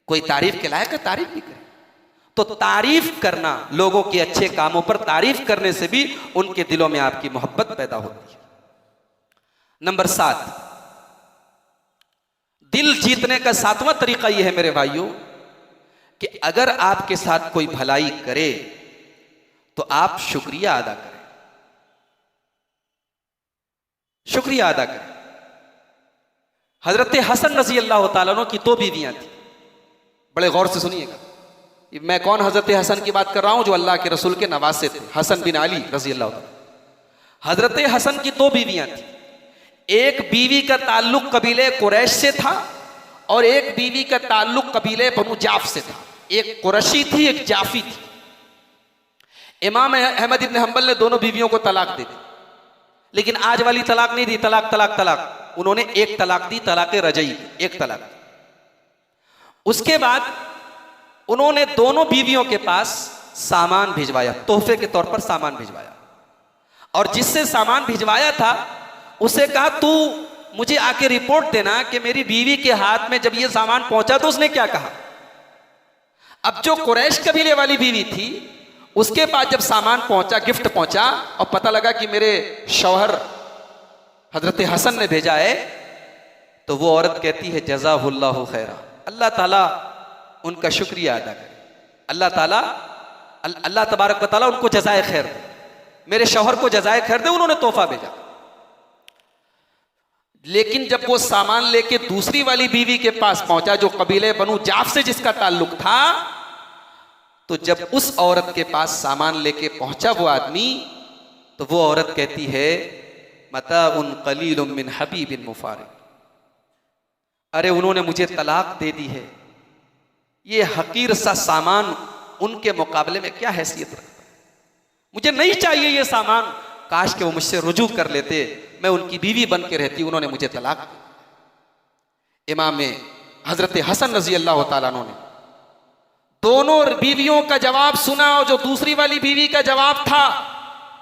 कोई तारीफ के लायक है तारीफ भी करें। तो तारीफ करना, लोगों के अच्छे कामों पर तारीफ करने से भी उनके दिलों में आपकी मोहब्बत पैदा होती है। नंबर 7, दिल जीतने का 7वां तरीका यह है मेरे भाइयों कि अगर आपके साथ कोई भलाई करे तो आप शुक्रिया अदा करें, शुक्रिया अदा करें। हजरत हसन रजी अल्लाह तआला अन्हु की 2 बीवियां थी। बड़े गौर से सुनिएगा, मैं कौन हजरत हसन की बात कर रहा हूं, जो अल्लाह के रसूल के नवासे थे, हसन बिन अली रजी अल्लाह तआला। हजरत हसन की 2 बीवियां थी। एक बीवी का ताल्लुक कबीले कुरैश से था और एक बीवी का ताल्लुक कबीले बनु जाफ से था। एक कुरैशी थी, एक जाफी थी। इमाम अहमद इब्न हंबल ने दोनों बीवियों को तलाक दे दी, लेकिन आज वाली तलाक नहीं दी, तलाक तलाक तलाक। उन्होंने एक तलाक दी, तलाक रजई, एक तलाक दी। उसके बाद उन्होंने दोनों बीवियों के पास सामान भिजवाया, तोहफे के तौर पर सामान भिजवाया, और जिससे सामान भिजवाया था उसे कहा तू मुझे आके रिपोर्ट देना कि मेरी बीवी के हाथ में जब ये सामान पहुंचा तो उसने क्या कहा। अब जो कुरैश कबीले वाली बीवी थी, उसके पास जब सामान पहुंचा, गिफ्ट पहुंचा, और पता लगा कि मेरे शौहर हजरत हसन ने भेजा है, तो वो औरत कहती है जज़ाहुल्लाहु खैरा, अल्लाह ताला उनका शुक्रिया अदा करे, अल्लाह तबारक व तआला उनको जज़ाए खैर दे, मेरे शौहर को जज़ाए खैर दे, उन्होंने तोहफा भेजा। लेकिन जब वो सामान लेके दूसरी वाली बीवी के पास पहुंचा जो कबीले बनु जाफ से जिसका ताल्लुक था, तो जब उस औरत के पास सामान लेके पहुंचा वो आदमी, तो वो औरत कहती है मताउन कलीलुम मिन हबीबिन मुफारिक, अरे उन्होंने मुझे तलाक दे दी है, ये हकीर सा सामान उनके मुकाबले में क्या हैसियत रखता है, मुझे नहीं चाहिए ये सामान, काश के वो मुझसे रुजू कर लेते, मैं उनकी बीवी बन के रहती, उन्होंने मुझे तलाक दी। इमाम हजरत हसन रजी अल्लाह तआला अन्हु ने दोनों बीवियों का जवाब सुना, और जो दूसरी वाली बीवी का जवाब था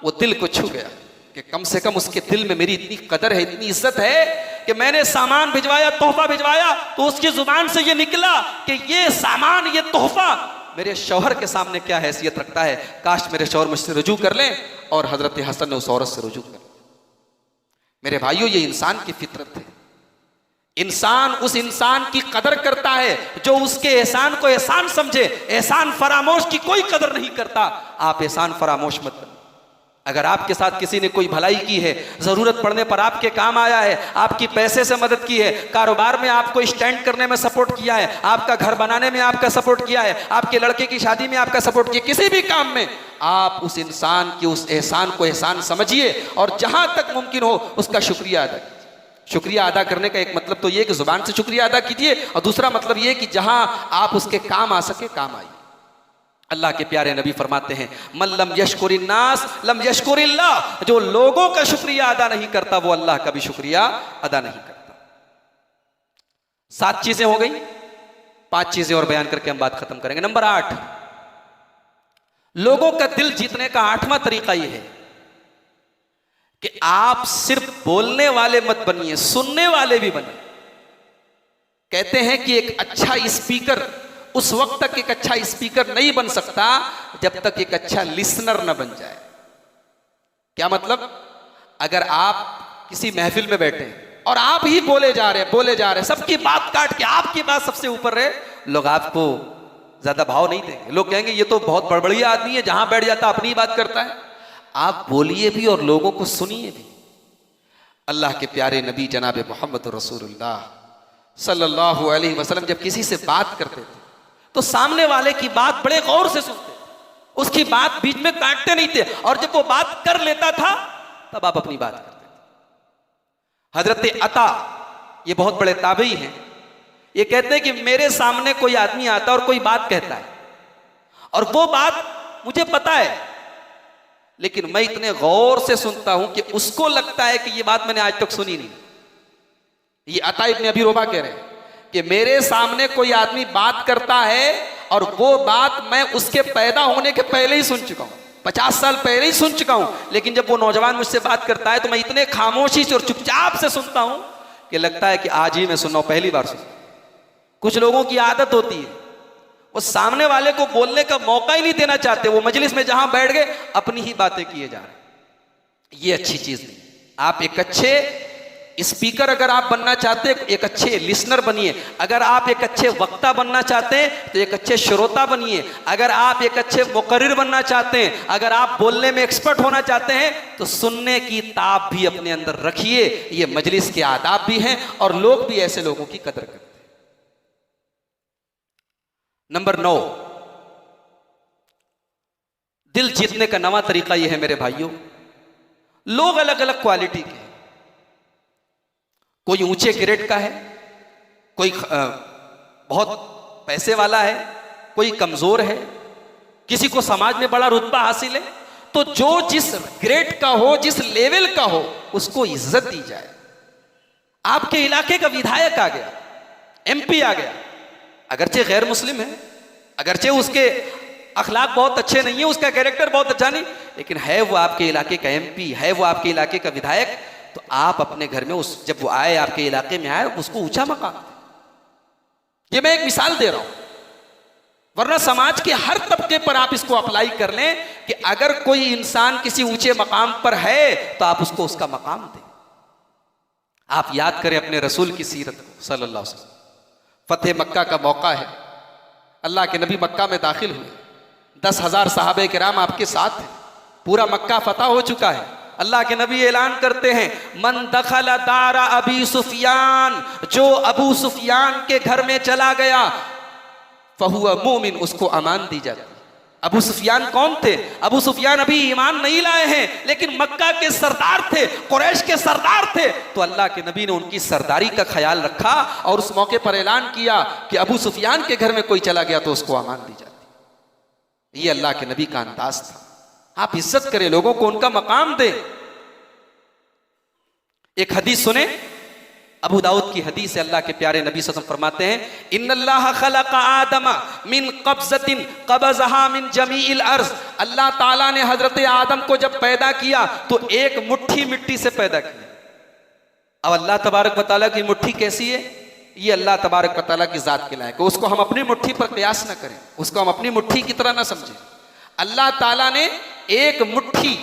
वो दिल को छू गया कि कम से कम उसके दिल में मेरी इतनी कदर है, इतनी इज्जत है कि मैंने सामान भिजवाया, तोहफा भिजवाया, तो उसकी जुबान से ये निकला कि ये सामान, ये तोहफा मेरे शौहर के सामने क्या हैसियत रखता है, काश मेरे शौहर मुझसे रुजू कर लें। और हजरत हसन ने उस औरत से रुजू कर लिया। मेरे भाइयों, ये इंसान की फितरत है। इंसान उस इंसान की कदर करता है जो उसके एहसान को एहसान समझे, एहसान फरामोश की कोई कदर नहीं करता। आप एहसान फरामोश मत बनिए। अगर आपके साथ किसी ने कोई भलाई की है, जरूरत पड़ने पर आपके काम आया है, आपकी पैसे से मदद की है, कारोबार में आपको स्टैंड करने में सपोर्ट किया है, आपका घर बनाने में आपका सपोर्ट किया है, आपके लड़के की शादी में आपका सपोर्ट किया, किसी भी काम में आप उस इंसान की उस एहसान को एहसान समझिए और जहां तक मुमकिन हो उसका शुक्रिया अदा कीजिए। शुक्रिया अदा करने का एक मतलब तो यह कि जुबान से शुक्रिया अदा कीजिए, और दूसरा मतलब यह कि जहां आप उसके काम आ सके काम आइए। अल्लाह के प्यारे नबी फरमाते हैं मल्लम यशकुरिन्नास लम यशकुरिल्लाह, जो लोगों का शुक्रिया अदा नहीं करता वो अल्लाह का भी शुक्रिया अदा नहीं करता। 7 चीजें हो गई, 5 चीजें और बयान करके हम बात खत्म करेंगे। नंबर 8, लोगों का दिल जीतने का 8वां तरीका यह है कि आप सिर्फ बोलने वाले मत बनिए, सुनने वाले भी बनिए। कहते हैं कि एक अच्छा स्पीकर उस वक्त तक एक अच्छा स्पीकर नहीं बन सकता जब तक एक अच्छा लिसनर न बन जाए। क्या मतलब? अगर आप किसी महफिल में बैठे हैं और आप ही बोले जा रहे, सबकी बात काट के आपकी बात सबसे ऊपर रहे, लोग आपको ज्यादा भाव नहीं देंगे। लोग कहेंगे ये तो बहुत बड़बड़िया आदमी है, जहां बैठ जाता अपनी बात करता है। आप बोलिए भी और लोगों को सुनिए भी। अल्लाह के प्यारे नबी जनाब मोहम्मद रसूलुल्लाह सल्लल्लाहु अलैहि वसल्लम जब किसी से बात करते थे तो सामने वाले की बात बड़े गौर से सुनते, उसकी बात बीच में काटते नहीं थे, और जब वो बात कर लेता था तब आप अपनी बात करते थे। हजरत अता, ये बहुत बड़े ताबई हैं, ये कहते हैं कि मेरे सामने कोई आदमी आता और कोई बात कहता है और वो बात मुझे पता है, लेकिन मैं इतने गौर से सुनता हूं कि उसको लगता है कि ये बात मैंने आज तक सुनी नहीं। ये अता इब्न अबी रोबा कह रहे हैं कि मेरे सामने कोई आदमी बात करता है और वो बात मैं उसके पैदा होने के पहले ही सुन चुका हूं, 50 साल पहले ही सुन चुका हूं, लेकिन जब वो नौजवान मुझसे बात करता है तो मैं इतने खामोशी से और चुपचाप से सुनता हूं कि लगता है कि आज ही मैं सुन रहा हूं, पहली बार सुन। कुछ लोगों की आदत होती है वो सामने वाले को बोलने का मौका ही नहीं देना चाहते, वो मजलिस में जहां बैठ गए अपनी ही बातें किए जा रहे। ये अच्छी चीज नहीं। आप एक अच्छे स्पीकर अगर आप बनना चाहते हैं, एक अच्छे लिसनर बनिए। अगर आप एक अच्छे वक्ता बनना चाहते हैं तो एक अच्छे श्रोता बनिए। अगर आप एक अच्छे मुकर्रिर बनना चाहते हैं, अगर आप बोलने में एक्सपर्ट होना चाहते हैं तो सुनने की ताब भी अपने अंदर रखिए। ये मजलिस के आदाब भी हैं और लोग भी ऐसे लोगों की कदर करते हैं। नंबर 9, दिल जीतने का नवा तरीका यह है मेरे भाइयों, लोग अलग अलग क्वालिटी के हैं। कोई ऊंचे ग्रेड का है, कोई बहुत पैसे वाला है, कोई कमजोर है, किसी को समाज में बड़ा रुतबा हासिल है। तो जो जिस ग्रेड का हो, जिस लेवल का हो, उसको इज्जत दी जाए। आपके इलाके का विधायक आ गया, MP आ गया, अगरचे गैर मुस्लिम है, अगरचे उसके अखलाक बहुत अच्छे नहीं है, उसका कैरेक्टर बहुत अच्छा नहीं, लेकिन है वो आपके इलाके का MP, है वो आपके इलाके का विधायक, तो आप अपने घर में जब वो आए, आपके इलाके में आए, उसको ऊंचा मकाम दें। ये मैं एक मिसाल दे रहा हूं, वरना समाज के हर तबके पर आप इसको अप्लाई कर लें कि अगर कोई इंसान किसी ऊंचे मकाम पर है तो आप उसको उसका मकाम दें। आप याद करें अपने रसूल की सीरत को सल्लल्लाहु अलैहि वसल्लम। फतेह मक्का का मौका है, अल्लाह के नबी मक्का में दाखिल हुए, 10,000 सहाबे किराम आपके साथ थे, पूरा मक्का फतह हो चुका है। अल्लाह के नबी ऐलान करते हैं, मन दखल दारा अबी सुफियान, जो अबू सुफियान के घर में चला गया, फहुवा मोमिन, उसको अमान दी जाती। अबू सुफियान कौन थे? अबू सुफियान अभी ईमान नहीं लाए हैं, लेकिन मक्का के सरदार थे, कुरैश के सरदार थे। तो अल्लाह के नबी ने उनकी सरदारी का ख्याल रखा और उस मौके पर ऐलान किया कि अबू सुफियान के घर में कोई चला गया तो उसको अमान दी जाती। ये अल्लाह के नबी का अंदाज था। आप इज्जत करें, लोगों को उनका मकाम दें। एक हदीस सुने, अबू दाऊद की हदीस है, अल्लाह के प्यारे नबी सल्लल्लाहु अलैहि वसल्लम फरमाते हैं, इन्नल्लाह खलक़ आदम मिन क़ब्ज़तिन क़बज़हा मिन जमीइल अर्ज़। अल्लाह ताला ने हजरत आदम को जब पैदा किया तो एक मुट्ठी मिट्टी से पैदा किया। अब अल्लाह तबारक व तआला की मुट्ठी कैसी है? ये अल्लाह तबारक व तआला की जात के लायक है। उसको हम अपनी मुट्ठी पर कयास ना करें, उसको हम अपनी मुट्ठी की तरह ना समझें। अल्लाह ताला ने एक मुट्ठी,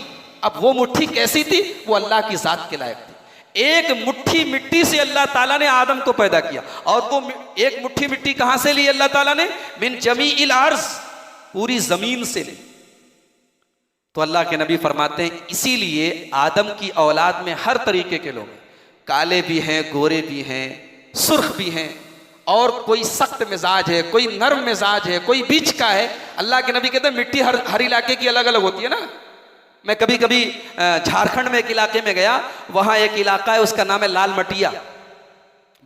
अब वो मुट्ठी कैसी थी? वो अल्लाह की जात के लायक थी। एक मुट्ठी मिट्टी से अल्लाह ताला ने आदम को पैदा किया, और वो एक मुट्ठी मिट्टी कहां से ली अल्लाह ताला ने? मिन जमीइल अर्ज़, पूरी जमीन से ली। तो अल्लाह के नबी फरमाते हैं, इसीलिए आदम की औलाद में हर तरीके के लोग हैं, काले भी हैं, गोरे भी हैं, सुर्ख भी हैं, और कोई सख्त मिजाज है, कोई नर्म मिजाज है, कोई बीच का है। अल्लाह के नबी कहते हैं मिट्टी हर इलाके की अलग अलग होती है ना। मैं कभी कभी झारखंड में एक इलाके में गया, वहां एक इलाका है उसका नाम है लाल मटिया,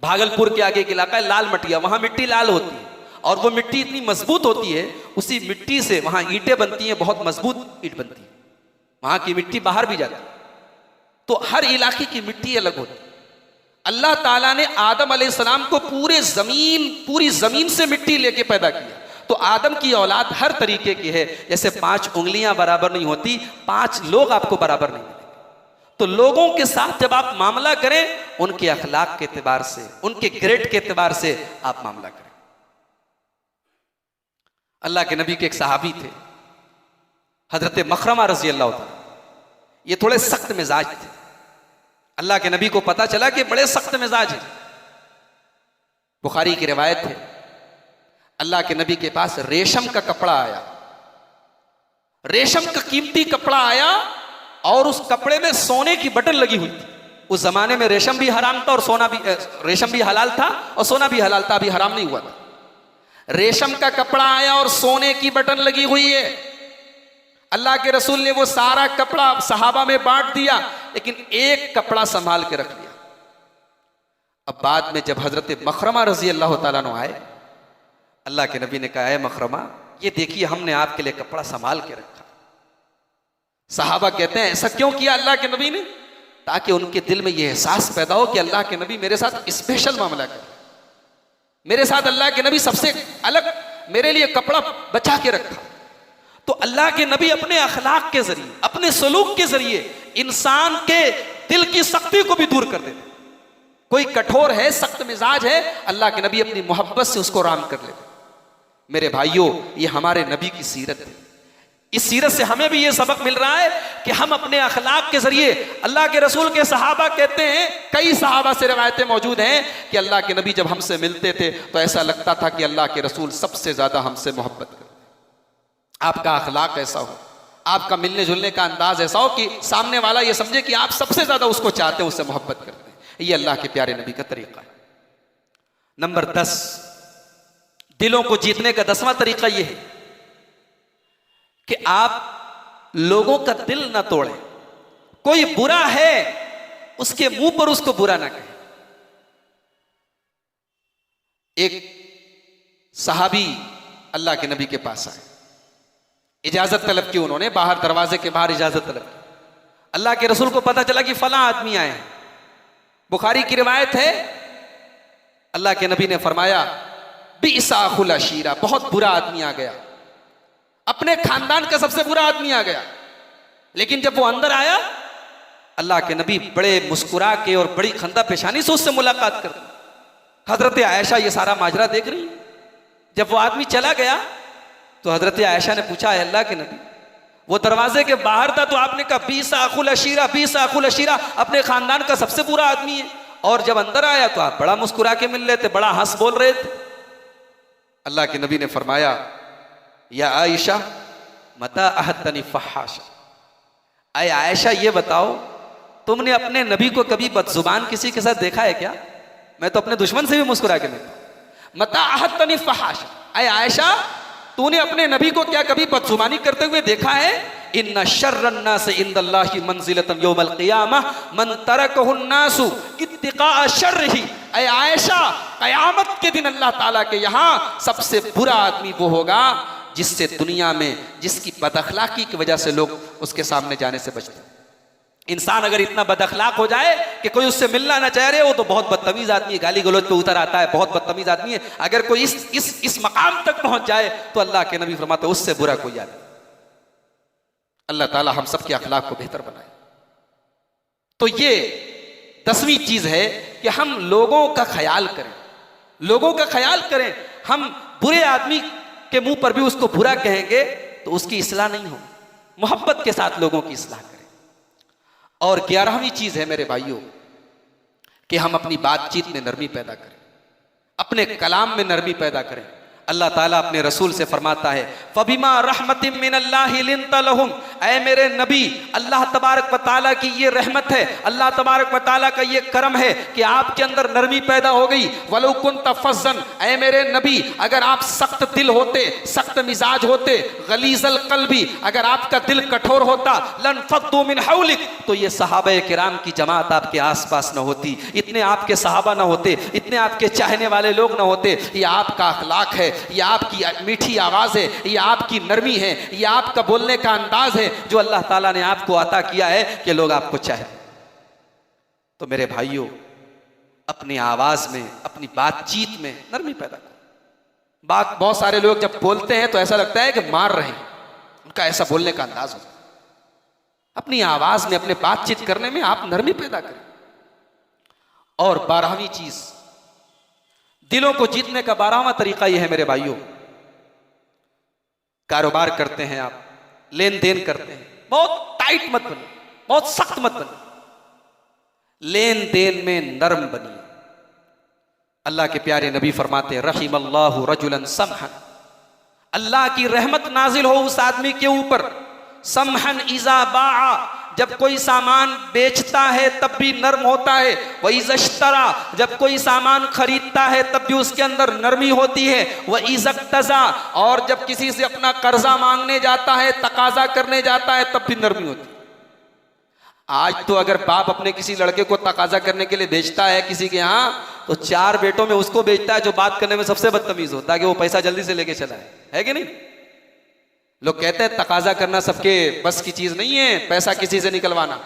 भागलपुर के आगे एक इलाका है लाल मटिया, वहां मिट्टी लाल होती है और वो मिट्टी इतनी मजबूत होती है, उसी मिट्टी से वहां ईंटें बनती हैं, बहुत मजबूत ईंट बनती है, वहां की मिट्टी बाहर भी जाती है। तो हर इलाके की मिट्टी अलग होती है। अल्लाह ताला ने आदम अलैहिस्सलाम को पूरी जमीन से मिट्टी लेके पैदा किया। तो आदम की औलाद हर तरीके की है। जैसे 5 उंगलियां बराबर नहीं होती, 5 लोग आपको बराबर नहीं मिलेंगे। तो लोगों के साथ जब आप मामला करें, उनके अखलाक के एतबार से, उनके ग्रेड के एतबार से आप मामला करें। अल्लाह के नबी के एक सहाबी थे, हजरत मखरमा रजी अल्लाह तआला। ये थोड़े सख्त मिजाज थे। अल्लाह के नबी को पता चला कि बड़े सख्त मिजाज हैं। बुखारी की रिवायत है, अल्लाह के नबी के पास रेशम का कपड़ा आया, रेशम का कीमती कपड़ा आया, और उस कपड़े में सोने की बटन लगी हुई थी। उस जमाने में रेशम भी हराम था और सोना भी, रेशम भी हलाल था और सोना भी हलाल था, अभी हराम नहीं हुआ था। रेशम का कपड़ा आया और सोने की बटन लगी हुई है। अल्लाह के रसूल ने वो सारा कपड़ा सहाबा में बांट दिया, लेकिन एक कपड़ा संभाल के रख लिया। अब बाद में जब हजरत मखरमा रजी अल्लाह तआला अन्हु आए, अल्लाह के नबी ने कहा, है मखरमा, ये देखिए हमने आपके लिए कपड़ा संभाल के रखा। सहाबा कहते हैं, ऐसा क्यों किया अल्लाह के नबी ने? ताकि उनके दिल में ये एहसास पैदा हो कि अल्लाह के नबी मेरे साथ स्पेशल मामला कर, मेरे साथ अल्लाह के नबी सबसे अलग मेरे लिए कपड़ा बचा के रखा। तो अल्लाह के नबी अपने अखलाक के जरिए, अपने सलूक के जरिए इंसान के दिल की सख्ती को भी दूर कर देते। कोई कठोर है, सख्त मिजाज है, अल्लाह के नबी अपनी मोहब्बत से उसको राम कर लेते। मेरे भाइयों, ये हमारे नबी की सीरत है। इस सीरत से हमें भी ये सबक मिल रहा है कि हम अपने अखलाक के जरिए, अल्लाह के रसूल के सहाबा कहते हैं, कई सहाबा से रिवायतें मौजूद हैं कि अल्लाह के नबी जब हमसे मिलते थे तो ऐसा लगता था कि अल्लाह के रसूल सबसे ज्यादा हमसे मोहब्बत करते। आपका अखलाक ऐसा हो, आपका मिलने जुलने का अंदाज ऐसा हो कि सामने वाला ये समझे कि आप सबसे ज्यादा उसको चाहते हैं, उससे मोहब्बत करते हैं। ये अल्लाह के प्यारे नबी का तरीका है। नंबर 10, दिलों को जीतने का 10वां तरीका यह है कि आप लोगों का दिल ना तोड़ें। कोई बुरा है, उसके मुंह पर उसको बुरा ना कहें। एक सहाबी अल्लाह के नबी के पास आए, इजाजत तलब की उन्होंने, बाहर दरवाजे के बाहर इजाजत तलब की। अल्लाह के रसूल को पता चला कि फला आदमी आए हैं। बुखारी की रिवायत है, अल्लाह के नबी ने फरमाया, बिसा अखुल अशीरा, बहुत बुरा आदमी आ गया, अपने खानदान का सबसे बुरा आदमी आ गया। लेकिन जब वो अंदर आया, अल्लाह के नबी बड़े मुस्कुरा के और बड़ी खंदा पेशानी से उससे मुलाकात कर दी। हजरत आयशा ये सारा माजरा देख रही। जब वो आदमी चला गया तो हजरत आयशा ने पूछा, है अल्लाह के नबी, वो दरवाजे के बाहर था तो आपने कहा बीसा अखुल अशीरा, बीसा अखुल अशीरा, अपने खानदान का सबसे बुरा आदमी है, और जब अंदर आया तो आप बड़ा मुस्कुरा के मिल रहे थे, बड़ा हंस बोल रहे थे। अल्लाह के नबी ने फरमाया, या आयशा मता अहतनी फहाशा, अय आयशा ये बताओ तुमने अपने नबी को कभी बदजुबान किसी के साथ देखा है क्या? मैं तो अपने दुश्मन से भी मुस्कुरा के मिलता हूं। मता अहतनी फहाशा, अय आयशा तूने अपने नबी को क्या कभी बदजुबानी करते हुए देखा है? इन्ना शर्रन्ना से इंदल्लाहि मंजिलतन यौमल क़ियामह मन तरकहुन्नासु इत्तिक़ा शर्रिही। ऐ आयशा, क़यामत के दिन अल्लाह ताला के यहाँ सबसे बुरा आदमी वो होगा जिससे दुनिया में जिसकी बदअखलाकी की वजह से लोग उसके सामने जाने से बचते हैं। इंसान अगर इतना बदअखलाक हो जाए कि कोई उससे मिलना ना चाह रहे, वो तो बहुत बदतमीज आदमी है, गाली गलौज पे उतर आता है, बहुत बदतमीज आदमी है। अगर कोई इस मकाम तक पहुंच जाए तो अल्लाह के नबी फरमाते उससे बुरा कोई आदमी। अल्लाह ताला हम सब के अखलाक को बेहतर बनाए। तो ये 10वीं चीज है कि हम लोगों का ख्याल करें, लोगों का ख्याल करें। हम बुरे आदमी के मुंह पर भी उसको बुरा कहेंगे तो उसकी इस्लाह नहीं हो, मोहब्बत के साथ लोगों की इस्लाह करें। और 11वीं चीज है मेरे भाइयों कि हम अपनी बातचीत में नरमी पैदा करें, अपने कलाम में नरमी पैदा करें। अल्लाह ताला अपने रसूल से फरमाता है, फबिमा रहमतिम मिनल्लाहि लिंता लहुम, ऐ मेरे नबी अल्लाह तबारक व तआला की ये रहमत है, अल्लाह तबारक व तआला का ये करम है कि आपके अंदर नरमी पैदा हो गई। वलौ कुन्ता फज़्ज़न, ऐ मेरे नबी अगर आप सख्त दिल होते, सख्त मिजाज होते, गलीज़ल क़ल्बी, अगर आपका दिल कठोर होता, लनफ़द्दू मिन हौलिक, तो ये सहाबा किराम की जमात आपके आसपास न होती, इतने आपके सहाबा न होते, इतने आपके चाहने वाले लोग न होते। ये आपका अखलाक है, ये आपकी मीठी आवाज है, ये आपकी नरमी है, ये आपका बोलने का अंदाज है जो अल्लाह ताला ने आपको अता किया है कि लोग आपको चाहें। तो मेरे भाइयों अपनी आवाज में, अपनी बातचीत में नरमी पैदा करो। बहुत सारे लोग जब बोलते हैं तो ऐसा लगता है कि मार रहे हैं, उनका ऐसा बोलने का अंदाज होता है। अपनी आवाज में, अपने बातचीत करने में आप नरमी पैदा करें। और 12वीं चीज, दिलों को जीतने का 12वां तरीका यह है मेरे भाइयों, कारोबार करते हैं आप, लेन देन करते हैं, बहुत टाइट मत बनो, बहुत सख्त मत बनो, लेन देन में नरम बनिए। अल्लाह के प्यारे नबी फरमाते हैं, रहिमल्लाहु रजुलन समहन, अल्लाह की रहमत नाजिल हो उस आदमी के ऊपर, समहन इज़ा बाआ, जब कोई सामान बेचता है तब भी नर्म होता है, वह इज़श्तरा, जब कोई सामान खरीदता है तब भी उसके अंदर नरमी होती है, वह इज़क्तज़ा, और जब किसी से अपना कर्जा मांगने जाता है, तकाजा करने जाता है तब भी नरमी होती है। आज तो अगर बाप अपने किसी लड़के को तकाजा करने के लिए बेचता है किसी के यहाँ, तो 4 बेटों में उसको बेचता है जो बात करने में सबसे बदतमीज होता है कि वो पैसा जल्दी से लेके चला है कि नहीं? लोग कहते हैं तकाजा करना सबके बस की चीज नहीं है, पैसा किसी से निकलवाना,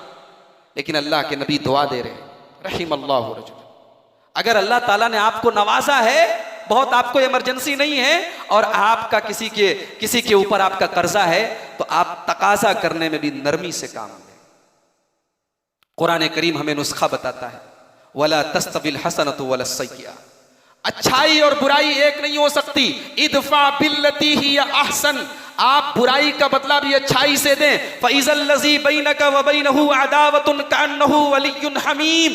लेकिन अल्लाह के नबी दुआ दे रहे हैं, रहिमल्लाहु रजुलन, अगर अल्लाह ताला ने आपको नवाजा है, बहुत आपको इमरजेंसी नहीं है और आपका किसी के ऊपर आपका कर्जा है, तो आप तकाजा करने में भी नरमी से काम लें। कुरान करीम हमें नुस्खा बताता है, वला तस्तविल हसनतु वला सय्यिआ, अच्छाई और बुराई एक नहीं हो सकती। इदफा बिल्लती ही अहसन, आप बुराई का बदला भी अच्छाई से दें। फइज़ल लज़ी बैनका व बैनहु अदावतुन कअन्नहु वलियुन हमीम,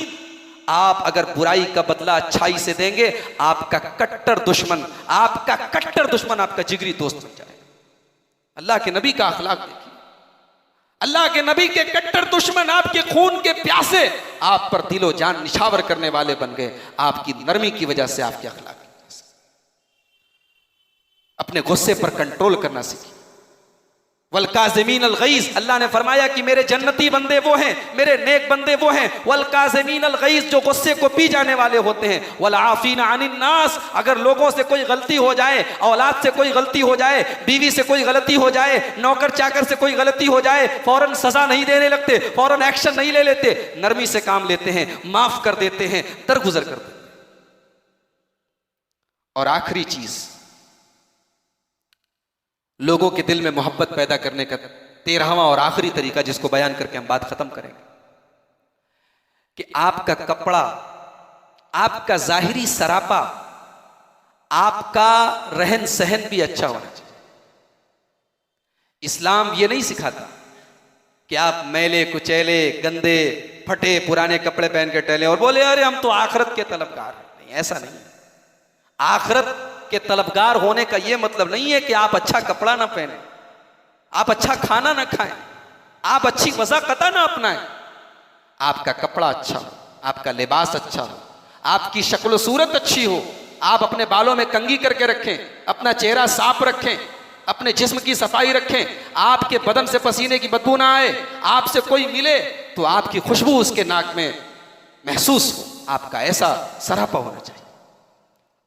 आप अगर बुराई का बदला अच्छाई से देंगे, आपका कट्टर दुश्मन आपका जिगरी दोस्त बन जाएगा। अल्लाह के नबी का अखलाक देखिए, अल्लाह के नबी के कट्टर दुश्मन, आपके खून के प्यासे, आप पर दिलो जान निछावर करने वाले बन गए, आपकी नरमी की वजह से, आपके अखलाक की वजह से। अपने गुस्से पर कंट्रोल करना सीखिए। वल काज़िमीन अल गैज़, अल्लाह ने फरमाया कि मेरे जन्नती बंदे वो हैं, मेरे नेक बंदे वो हैं, वल काज़िमीन अल गैज़, जो गुस्से को पी जाने वाले होते हैं, वल आफ़ीना अनिन नास, अगर लोगों से कोई गलती हो जाए, औलाद से कोई गलती हो जाए, बीवी से कोई गलती हो जाए, नौकर चाकर से कोई गलती हो जाए, फौरन सजा नहीं देने लगते, फौरन एक्शन नहीं ले लेते, नरमी से काम लेते हैं, माफ कर देते हैं, दरगुजर कर देते हैं। और आखिरी चीज, लोगों के दिल में मोहब्बत पैदा करने का 13वां और आखिरी तरीका, जिसको बयान करके हम बात खत्म करेंगे, कि आपका कपड़ा, आपका जाहिरी सरापा, आपका रहन सहन भी अच्छा होना चाहिए। इस्लाम ये नहीं सिखाता कि आप मैले कुचैले, गंदे, फटे पुराने कपड़े पहन के टहले और बोले अरे हम तो आखिरत के तलबगार हैं। नहीं, ऐसा नहीं। आखिरत के तलबगार होने का यह मतलब नहीं है कि आप अच्छा कपड़ा ना पहने, आप अच्छा खाना ना खाएं, आप अच्छी वज़ाक़त ना अपनाएं। आपका कपड़ा अच्छा हो, आपका लिबास अच्छा हो, आपकी शक्ल सूरत अच्छी हो, आप अपने बालों में कंघी करके रखें, अपना चेहरा साफ रखें, अपने जिस्म की सफाई रखें, आपके बदन से पसीने की बदबू ना आए, आपसे कोई मिले तो आपकी खुशबू उसके नाक में महसूस हो, आपका ऐसा सरापा होना चाहिए।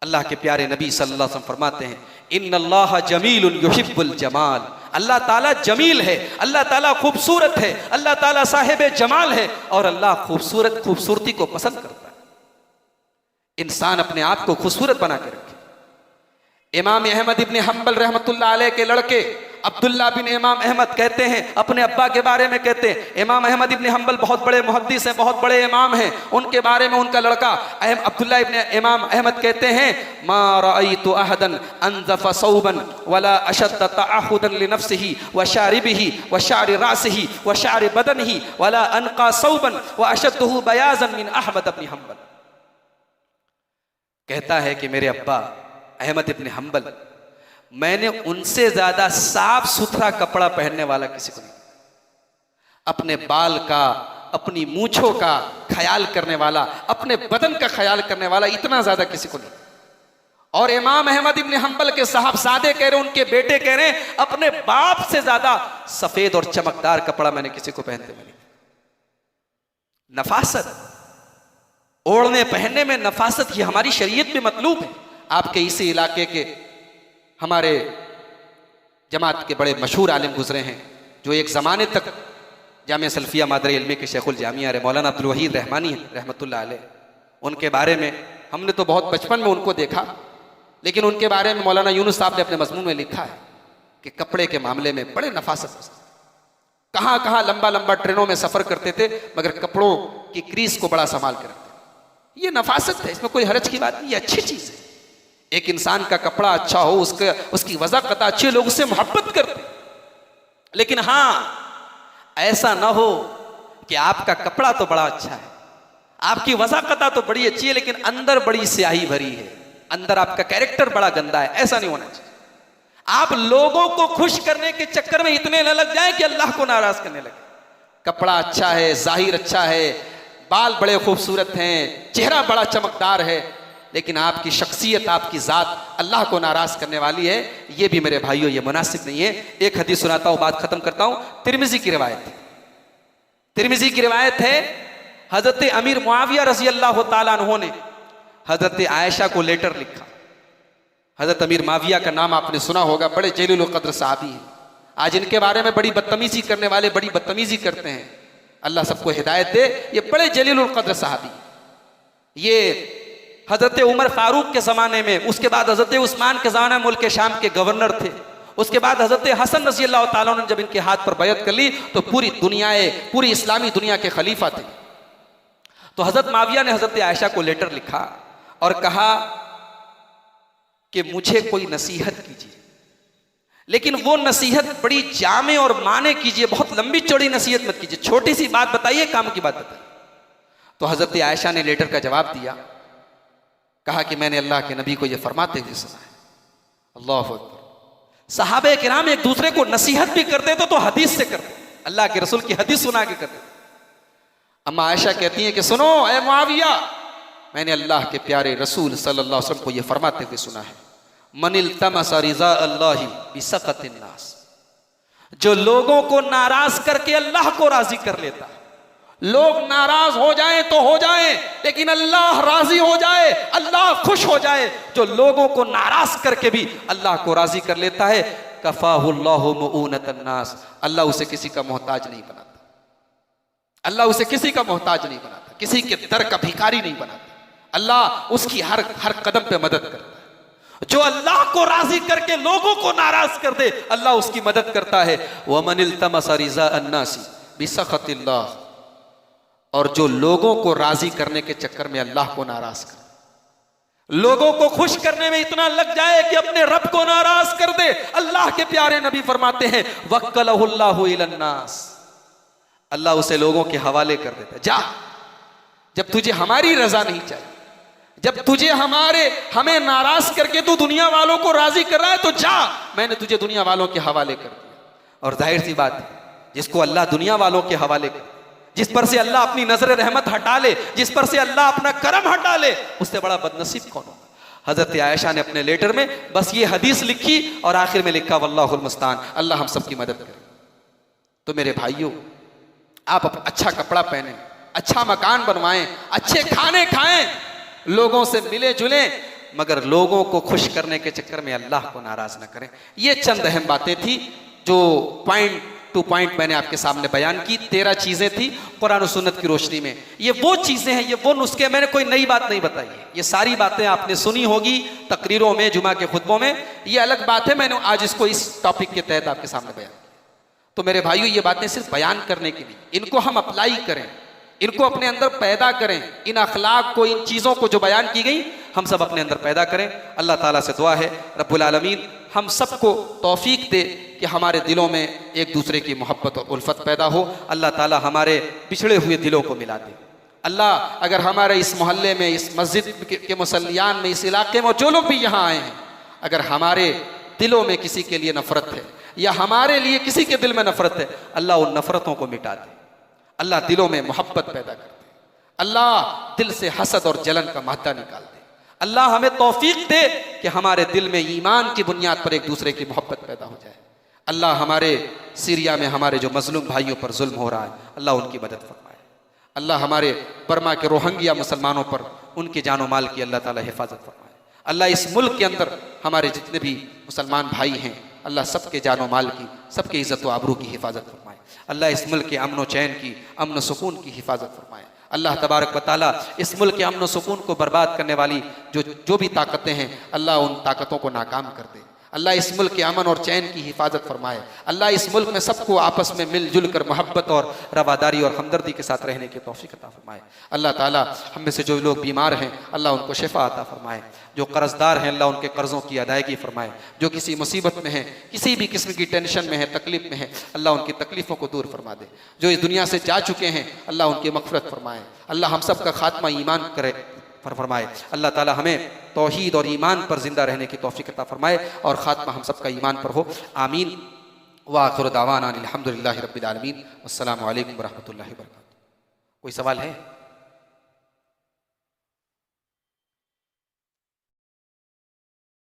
अल्लाह के प्यारे नबी सल्लल्लाहु अलैहि वसल्लम फरमाते हैं इन्नल्लाह जमीलुन युहिब्बुल जमाल, अल्लाह ताला जमील है, अल्लाह ताला खूबसूरत है, अल्लाह ताला साहिब जमाल है और अल्लाह खूबसूरती को पसंद करता है। इंसान अपने आप को खूबसूरत बना के रखे। इमाम अहमद इब्न हम्बल रहमतुल्लाह अलैह के लड़के अब्दुल्ला बिन इमाम अहमद कहते हैं, अपने अब्बा के बारे में कहते हैं, इमाम अहमद इब्न हम्बल बहुत बड़े मुहद्दिस हैं, बहुत बड़े इमाम हैं। उनके बारे में उनका लड़का अब्दुल्ला इब्न इमाम अहमद कहते हैं मा रअयतु अहदन अंज़फ़ सौबन वला अशद्द तअहुदन लिनफ्सिही व शारिबिही व शारि रासिही व शारि बदनिही वला अनक़ा सौबन व अशद्दहु बयाज़न मिन अहमद इब्न हम्बल। कहता है कि मेरे अब्बा अहमद इब्न हम्बल, मैंने उनसे ज्यादा साफ सुथरा कपड़ा पहनने वाला किसी को नहीं, अपने बाल का, अपनी मूंछों का ख्याल करने वाला, अपने बदन का ख्याल करने वाला इतना ज्यादा किसी को नहीं। और इमाम अहमद इब्न हम्बल के साहबजादे कह रहे, उनके बेटे कह रहे, अपने बाप से ज्यादा सफेद और चमकदार कपड़ा मैंने किसी को पहनते हुए नहीं। नफासत, ओढ़ने पहनने में नफासत, ये हमारी शरीयत में मतलूब है। आपके इसी इलाके के हमारे जमात के बड़े मशहूर आलिम गुजरे हैं, जो एक ज़माने तक जामिया सल्फिया मादरे इल्मी के शेखुल जामिया मौलाना अब्दुल वहीद रहमानी रहमतुल्लाह अलैह। उनके बारे में हमने तो बहुत बचपन में उनको देखा, लेकिन उनके बारे में मौलाना यूनुस साहब ने अपने मजमून में लिखा है कि कपड़े के मामले में बड़े नफासत, कहाँ कहाँ लंबा लंबा ट्रेनों में सफ़र करते थे, मगर कपड़ों की क्रीज को बड़ा संभाल के रखते। ये नफासत है, इसमें कोई हरज की बात नहीं, ये अच्छी चीज़ है। एक इंसान का कपड़ा अच्छा हो, उसकी वज़ाक़त अच्छी, लोग उससे मोहब्बत करते। लेकिन हाँ, ऐसा ना हो कि आपका कपड़ा तो बड़ा अच्छा है, आपकी वज़ाक़त तो बड़ी अच्छी है, लेकिन अंदर बड़ी स्याही भरी है, अंदर आपका कैरेक्टर बड़ा गंदा है। ऐसा नहीं होना चाहिए। आप लोगों को खुश करने के चक्कर में इतने न लग जाए कि अल्लाह को नाराज करने लगे। कपड़ा अच्छा है, जाहिर अच्छा है, बाल बड़े खूबसूरत हैं, चेहरा बड़ा चमकदार है, लेकिन आपकी शख्सियत, आपकी ज़ात अल्लाह को नाराज़ करने वाली है, ये भी मेरे भाइयों ये मुनासिब नहीं है। एक हदीस सुनाता हूँ, बात ख़त्म करता हूँ। तिरमिज़ी की रिवायत है, तिरमिज़ी की रिवायत है, हज़रत अमीर मुआविया रज़ी अल्लाह ताला अन्हु ने हज़रत आयशा को लेटर लिखा। हज़रत अमीर मुआविया का नाम आपने सुना होगा, बड़े जलील क़द्र सहाबी हैं। आज इनके बारे में बड़ी बदतमीज़ी करने वाले बड़ी बदतमीज़ी करते हैं, अल्लाह सबको हिदायत दे। ये बड़े जलील क़द्र सहाबी, ये हज़रत उमर फारूक के ज़माने में, उसके बाद हज़रत उस्मान के ज़माने में मुल्क शाम के गवर्नर थे, उसके बाद हज़रत हसन रज़ी अल्लाह ताला अन्हु ने जब इनके हाथ पर बैत कर ली तो पूरी इस्लामी दुनिया के खलीफा थे। तो हज़रत माविया ने हज़रत आयशा को लेटर लिखा और कहा कि मुझे कोई नसीहत कीजिए, लेकिन वो नसीहत बड़ी जामे और माने कीजिए, बहुत लंबी चौड़ी नसीहत मत कीजिए, छोटी सी बात बताइए, काम की बात बताइए। तो हज़रत आयशा ने लेटर का जवाब दिया, कहा कि मैंने अल्लाह के नबी को यह फरमाते हुए सुना है। अल्लाहु अकबर। सहाबे किराम एक दूसरे को नसीहत भी करते थे तो हदीस से करते, अल्लाह के रसूल की हदीस सुना के करते। अम्मा आयशा कहती हैं कि सुनो ऐ मुआविया, मैंने अल्लाह के प्यारे रसूल सल्लल्लाहु अलैहि वसल्लम को यह फरमाते हुए सुना है, मनिल तमसा रिज़ा अल्लाहि बिसक़तिन नास, जो लोगों को नाराज करके अल्लाह को राजी कर लेता है। लोग नाराज हो जाएं तो हो जाएं, लेकिन अल्लाह राजी हो जाए, अल्लाह खुश हो जाए। जो लोगों को नाराज करके भी अल्लाह को राजी कर लेता है, कफ़ाहुल्लाहु मुऊनतन नास, अल्लाह उसे किसी का मोहताज नहीं बनाता, अल्लाह उसे किसी का मोहताज नहीं बनाता, किसी के दर का भिखारी नहीं बनाता। अल्लाह उसकी हर कदम पे मदद करता है। जो अल्लाह को राजी करके लोगों को नाराज कर दे, अल्लाह उसकी मदद करता है। वमनिल तमसा रिज़ा अन्नासी बिसख़तिल्लाह, और जो लोगों को राजी करने के चक्कर में अल्लाह को नाराज करे, लोगों को खुश करने में इतना लग जाए कि अपने रब को नाराज कर दे, अल्लाह के प्यारे नबी फरमाते हैं वक्कलहुल्लाहु इलन्नास, अल्लाह उसे लोगों के हवाले कर देता है, जा, जब तुझे हमारी रजा नहीं चाहिए, जब तुझे हमें नाराज करके तू दुनिया वालों को राजी कर रहा है, तो जा, मैंने तुझे दुनिया वालों के हवाले कर दिया। और जाहिर सी बात है, जिसको अल्लाह दुनिया वालों के हवाले कर, जिस पर से अल्लाह अपनी नजर रहमत हटा ले, जिस पर से अल्लाह अपना करम हटा ले, उससे बड़ा बदनसीब कौन होगा। हजरत आयशा ने अपने लेटर में बस ये हदीस लिखी और आखिर में लिखा वल्लाहुल मुस्तान, अल्लाह हम सबकी मदद करे। तो मेरे भाइयों, आप अच्छा कपड़ा पहने, अच्छा मकान बनवाएं, अच्छे खाने खाएं, लोगों से मिले जुले, मगर लोगों को खुश करने के चक्कर में अल्लाह को नाराज ना करें। ये चंद अहम बातें थी जो पॉइंट टू पॉइंट मैंने आपके सामने बयान की। 13 चीजें थी कुरान और सुन्नत की रोशनी में। ये वो चीजें हैं, ये वो नुस्खे, मैंने कोई नई बात नहीं बताई है। ये सारी बातें आपने सुनी होगी तकरीरों में, जुमा के खुतबों में। ये अलग बात है, मैंने आज इसको इस टॉपिक के तहत आपके सामने बयान किया। तो मेरे भाइयों, ये बातें सिर्फ बयान करने की नहीं, इनको हम अप्लाई करें, इनको अपने अंदर पैदा करें। इन अखलाक को, इन चीज़ों को जो बयान की गई, हम सब अपने अंदर पैदा करें। अल्लाह ताला से दुआ है रब्बुल आलमीन हम सबको तौफीक दे कि हमारे दिलों में एक दूसरे की मोहब्बत और उल्फत पैदा हो। अल्लाह ताला हमारे बिछड़े हुए दिलों को मिला दे। अल्लाह, अगर हमारे इस मोहल्ले में, इस मस्जिद के मुसल्लियान में, इस इलाके में जो लोग भी यहाँ आए हैं, अगर हमारे दिलों में किसी के लिए नफरत है या हमारे लिए किसी के दिल में नफरत है, अल्लाह उन नफरतों को मिटा दे। अल्लाह दिलों में मोहब्बत पैदा कर दे। अल्लाह दिल से हसद और जलन का मादा निकाल दे। अल्लाह हमें तौफीक दे कि हमारे दिल में ईमान की बुनियाद पर एक दूसरे की मोहब्बत पैदा हो जाए। अल्लाह हमारे सीरिया में हमारे जो मजलूम भाइयों पर जुल्म हो रहा है, अल्लाह उनकी मदद फरमाए। अल्लाह हमारे बर्मा के रोहिंग्या मुसलमानों पर उनके जानो माल की अल्लाह ताला हिफाजत फरमाए। अल्लाह इस मुल्क के अंदर हमारे जितने भी मुसलमान भाई हैं, अल्लाह सबके जानो माल की, सबके इज़्ज़त व आबरू की हिफाजत फरमाए। अल्लाह इस मुल्क के अमन व चैन की, अमन सुकून की हिफाजत फरमाए। अल्लाह तबारक व तआला इस मुल्क के अमन सुकून को बर्बाद करने वाली जो भी ताकतें हैं, अल्लाह उन ताकतों को नाकाम कर दे। अल्लाह इस मुल्क के अमन और चैन की हिफाजत फरमाए। अल्लाह इस मुल्क में सबको आपस में मिलजुल कर मोहब्बत और रवादारी और हमदर्दी के साथ रहने की तौफीक अता फरमाए। अल्लाह ताला हम में से जो लोग बीमार हैं, अल्लाह उनको शिफा अता फरमाए। जो कर्जदार हैं, अल्लाह उनके कर्ज़ों की अदायगी फरमाए। जो किसी मुसीबत में हैं, किसी भी किस्म की टेंशन में है, तकलीफ में है, अल्लाह उनकी तकलीफ़ों को दूर फरमा दे। जो इस दुनिया से जा चुके हैं, अल्लाह उनकी मग़फ़िरत फरमाए। अल्लाह हम सब का खात्मा ईमान करे फरमाए। अल्लाह ताला हमें तौहीद और ईमान पर जिंदा रहने की तौफीक अता फरमाए और खात्मा हम सब का ईमान पर हो। आमीन। व आखिर दावाना अनिल हम्दुलिल्लाहि रब्बिल आलमीन। अस्सलामु अलैकुम व रहमतुल्लाहि व बरकातुहू। कोई सवाल है?